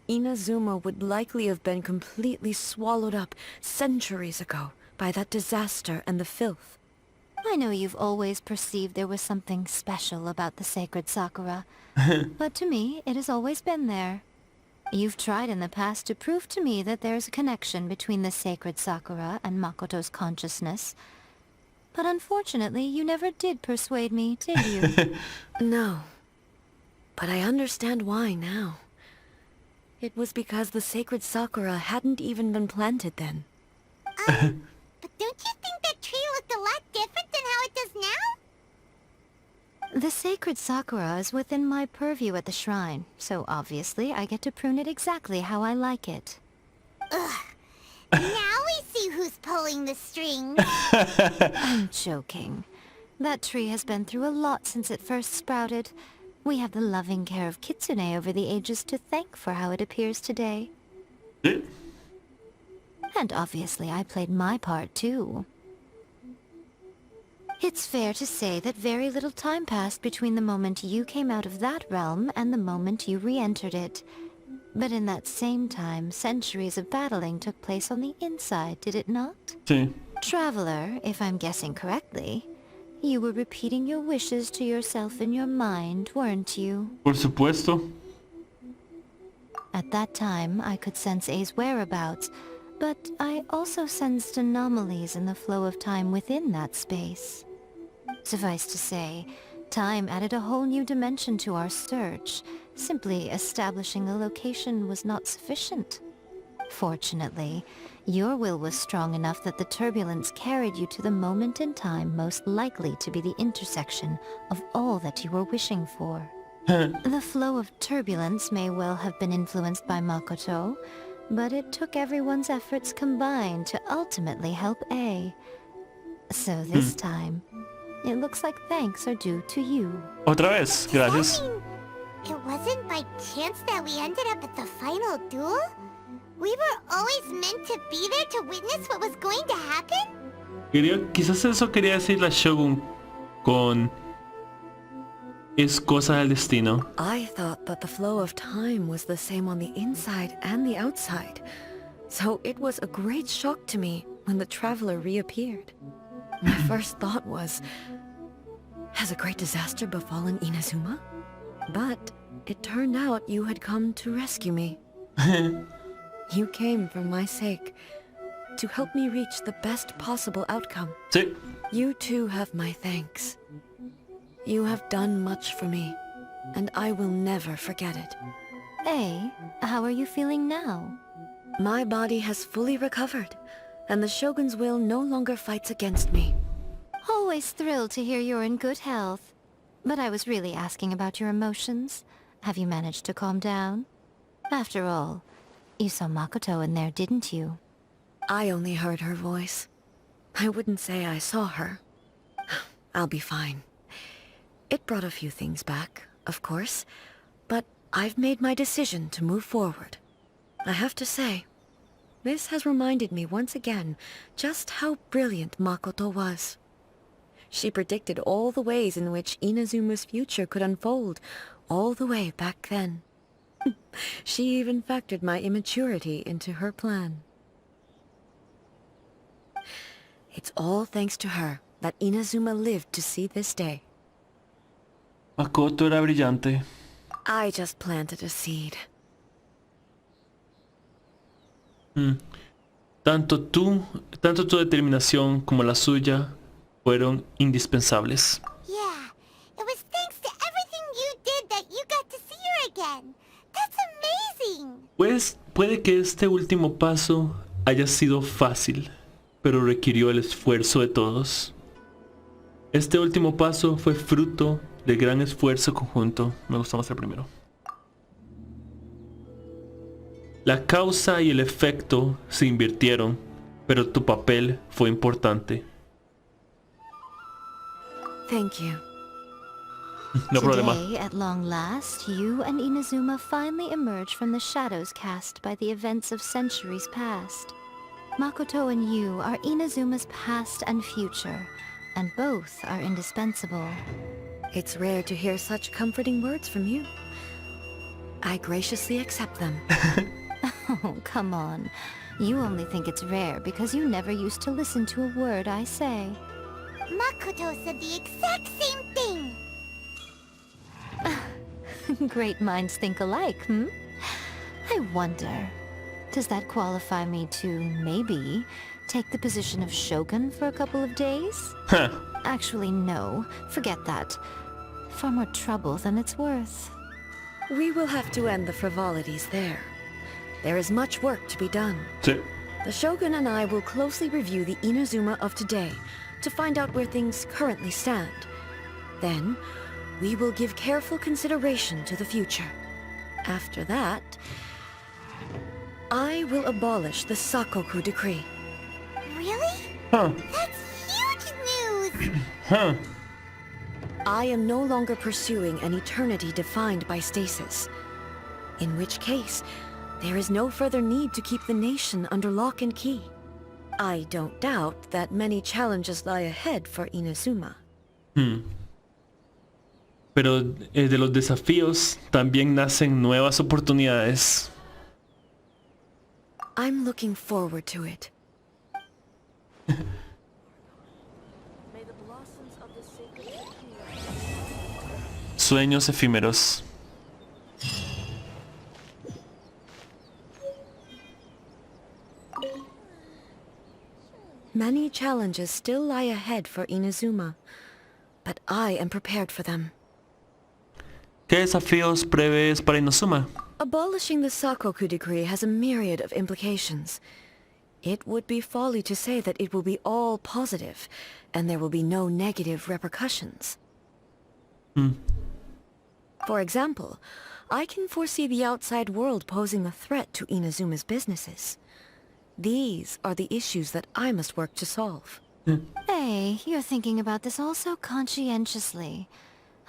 Speaker 5: Inazuma would likely have been completely swallowed up centuries ago by that disaster and the filth.
Speaker 11: I know you've always perceived there was something special about the sacred Sakura, but to me, it has always been there. You've tried in the past to prove to me that there's a connection between the sacred Sakura and Makoto's consciousness, but unfortunately, you never did persuade me, did you?
Speaker 5: No. But I understand why now. It was because the sacred Sakura hadn't even been planted then.
Speaker 3: But don't you think that tree looked a lot different than how it does now?
Speaker 11: The sacred Sakura is within my purview at the shrine, so obviously I get to prune it exactly how I like it.
Speaker 3: Ugh. Now we see who's pulling the strings.
Speaker 11: I'm joking. That tree has been through a lot since it first sprouted. We have the loving care of Kitsune over the ages to thank for how it appears today. And obviously I played my part too. It's fair to say that very little time passed between the moment you came out of that realm and the moment you re-entered it. But in that same time, centuries of battling took place on the inside, did it not?
Speaker 1: Sí.
Speaker 11: Traveler, if I'm guessing correctly, you were repeating your wishes to yourself in your mind, weren't you?
Speaker 1: Por supuesto.
Speaker 11: At that time, I could sense A's whereabouts, but I also sensed anomalies in the flow of time within that space. Suffice to say, time added a whole new dimension to our search. Simply establishing a location was not sufficient. Fortunately, your will was strong enough that the turbulence carried you to the moment in time most likely to be the intersection of all that you were wishing for. The flow of turbulence may well have been influenced by Makoto, but it took everyone's efforts combined to ultimately help A. So this time, it looks like thanks are due to you.
Speaker 1: Otra vez, gracias.
Speaker 3: It wasn't by chance that we ended up at the final duel? We were always meant to be there to witness what was going to happen?
Speaker 1: Quizás eso quería decir la Shogun con es cosa del destino.
Speaker 5: I thought that the flow of time was the same on the inside and the outside. So it was a great shock to me when the traveler reappeared. My first thought was, has a great disaster befallen Inazuma? But it turned out you had come to rescue me. You came for my sake, to help me reach the best possible outcome.
Speaker 1: Sí.
Speaker 5: You too have my thanks. You have done much for me, and I will never forget it.
Speaker 11: A, how are you feeling now?
Speaker 5: My body has fully recovered, and the Shogun's will no longer fights against me.
Speaker 11: Always thrilled to hear you're in good health. But I was really asking about your emotions. Have you managed to calm down? After all, you saw Makoto in there, didn't you?
Speaker 5: I only heard her voice. I wouldn't say I saw her. I'll be fine. It brought a few things back, of course, but I've made my decision to move forward. I have to say, this has reminded me once again just how brilliant Makoto was. She predicted all the ways in which Inazuma's future could unfold, all the way back then. She even factored my immaturity into her plan. It's all thanks to her that Inazuma lived to see this day.
Speaker 1: Makoto era brillante.
Speaker 5: I just planted a seed.
Speaker 1: Tanto tu determinación como la suya fueron indispensables.
Speaker 3: Yeah, it was thanks to everything you did that you got to see her again. That's amazing.
Speaker 1: Pues puede que este último paso haya sido fácil, pero requirió el esfuerzo de todos. Este último paso fue fruto del gran esfuerzo conjunto. Me gusta más el primero. La causa y el efecto se invirtieron, pero tu papel fue importante.
Speaker 5: Thank you.
Speaker 1: No problema.
Speaker 11: Today, at long last, you and Inazuma finally emerge from the shadows cast by the events of centuries past. Makoto and you are Inazuma's past and future, and both are indispensable.
Speaker 5: It's rare to hear such comforting words from you. I graciously accept them.
Speaker 11: Oh, come on. You only think it's rare because you never used to listen to a word I say.
Speaker 3: Makoto said the exact same thing.
Speaker 11: Great minds think alike, I wonder, does that qualify me to, maybe, take the position of Shogun for a couple of days?
Speaker 1: Huh.
Speaker 11: Actually, no. Forget that. Far more trouble than it's worth.
Speaker 5: We will have to end the frivolities there. There is much work to be done.
Speaker 1: Sí.
Speaker 5: The Shogun and I will closely review the Inazuma of today to find out where things currently stand. Then, we will give careful consideration to the future. After that, I will abolish the Sakoku decree.
Speaker 3: Really?
Speaker 1: Huh.
Speaker 3: That's huge news!
Speaker 1: Huh.
Speaker 5: I am no longer pursuing an eternity defined by stasis. In which case, there is no further need to keep the nation under lock and key. I don't doubt that many challenges lie ahead for Inazuma.
Speaker 1: Pero de los desafíos también nacen nuevas oportunidades.
Speaker 5: I'm looking forward to it.
Speaker 1: Sueños efímeros.
Speaker 5: Many challenges still lie ahead for Inazuma, but I am prepared for them.
Speaker 1: ¿Qué desafíos prevés para Inazuma?
Speaker 5: Abolishing the Sakoku decree has a myriad of implications. It would be folly to say that it will be all positive, and there will be no negative repercussions. For example, I can foresee the outside world posing a threat to Inazuma's businesses. These are the issues that I must work to solve.
Speaker 11: Hey, you're thinking about this all so conscientiously.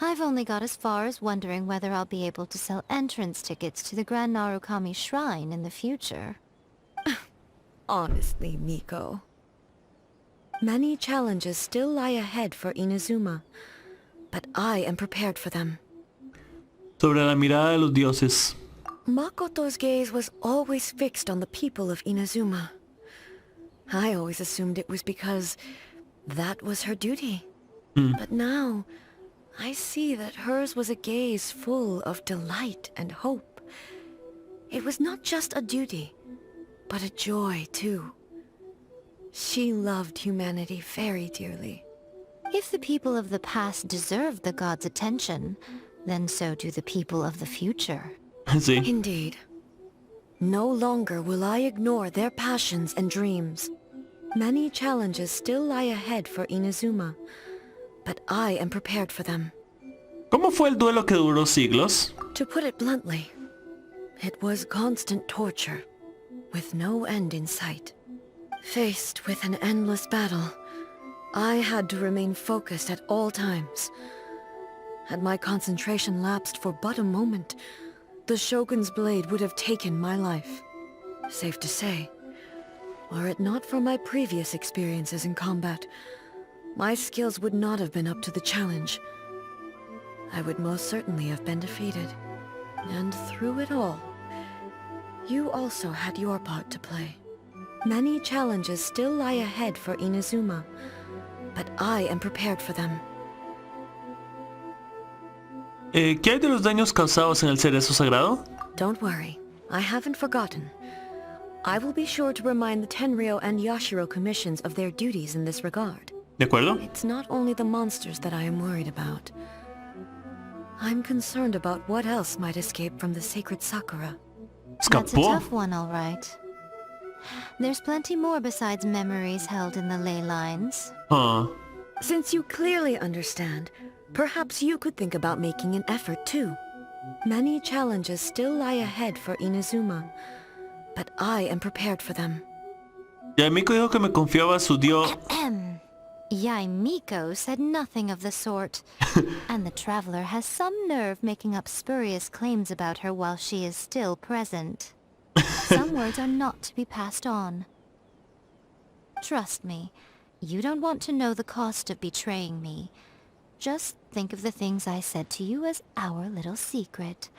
Speaker 11: I've only got as far as wondering whether I'll be able to sell entrance tickets to the Grand Narukami Shrine in the future.
Speaker 5: Honestly, Miko. Many challenges still lie ahead for Inazuma, but I am prepared for them.
Speaker 1: Sobre la mirada de los dioses.
Speaker 5: Makoto's gaze was always fixed on the people of Inazuma. I always assumed it was because that was her duty. But now, I see that hers was a gaze full of delight and hope. It was not just a duty, but a joy too. She loved humanity very dearly.
Speaker 11: If the people of the past deserve the god's attention, then so do the people of the future.
Speaker 1: Sí.
Speaker 5: Indeed. No longer will I ignore their passions and dreams. Many challenges still lie ahead for Inazuma, but I am prepared for them.
Speaker 1: ¿Cómo fue el duelo que duró siglos?
Speaker 5: To put it bluntly, it was constant torture, with no end in sight. Faced with an endless battle, I had to remain focused at all times. Had my concentration lapsed for but a moment, the Shogun's blade would have taken my life. Safe to say, were it not for my previous experiences in combat, my skills would not have been up to the challenge. I would most certainly have been defeated. And through it all, you also had your part to play. Many challenges still lie ahead for Inazuma, but I am prepared for them.
Speaker 1: ¿Qué hay de los daños causados en el cerezo sagrado?
Speaker 5: Don't worry, I haven't forgotten. I will be sure to remind the Tenryou and Yashiro commissions of their duties in this regard.
Speaker 1: ¿De acuerdo?
Speaker 5: It's not only the monsters that I am worried about. I'm concerned about what else might escape from the sacred Sakura.
Speaker 11: That's a
Speaker 1: Escapó.
Speaker 11: tough one, all right. There's plenty more besides memories held in the ley lines.
Speaker 5: Since you clearly understand, perhaps you could think about making an effort too. Many challenges still lie ahead for Inazuma, but I am prepared for them.
Speaker 1: Yaimiko dijo que me confiaba su dios.
Speaker 11: Yaimiko said nothing of the sort. And the traveler has some nerve making up spurious claims about her while she is still present. Some words are not to be passed on. Trust me, you don't want to know the cost of betraying me. Just think of the things I said to you as our little secret.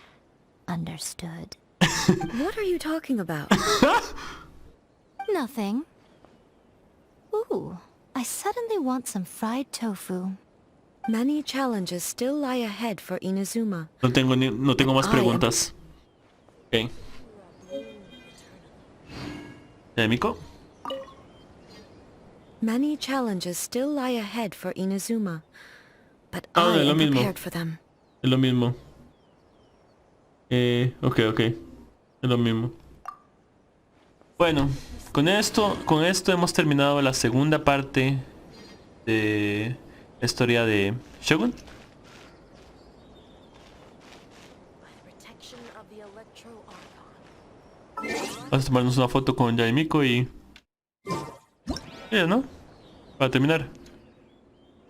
Speaker 11: Understood?
Speaker 5: What are you talking about?
Speaker 11: Nothing. Ooh, I suddenly want some fried tofu.
Speaker 5: Many challenges still lie ahead for Inazuma.
Speaker 1: No tengo más preguntas. Ok. Yaimiko.
Speaker 5: Many challenges still lie ahead for Inazuma, but I am prepared for them.
Speaker 1: Es lo mismo. Ok. Es lo mismo. Bueno, con esto hemos terminado la segunda parte de la historia de Shogun. Vamos a tomarnos una foto con Yaimiko y... ¿no? Para terminar.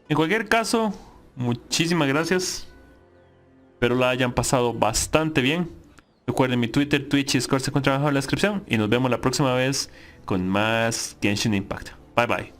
Speaker 1: En cualquier caso, muchísimas gracias. Espero la hayan pasado bastante bien. Recuerden mi Twitter, Twitch y Discord se encuentran abajo en la descripción. Y nos vemos la próxima vez con más Genshin Impact. Bye bye.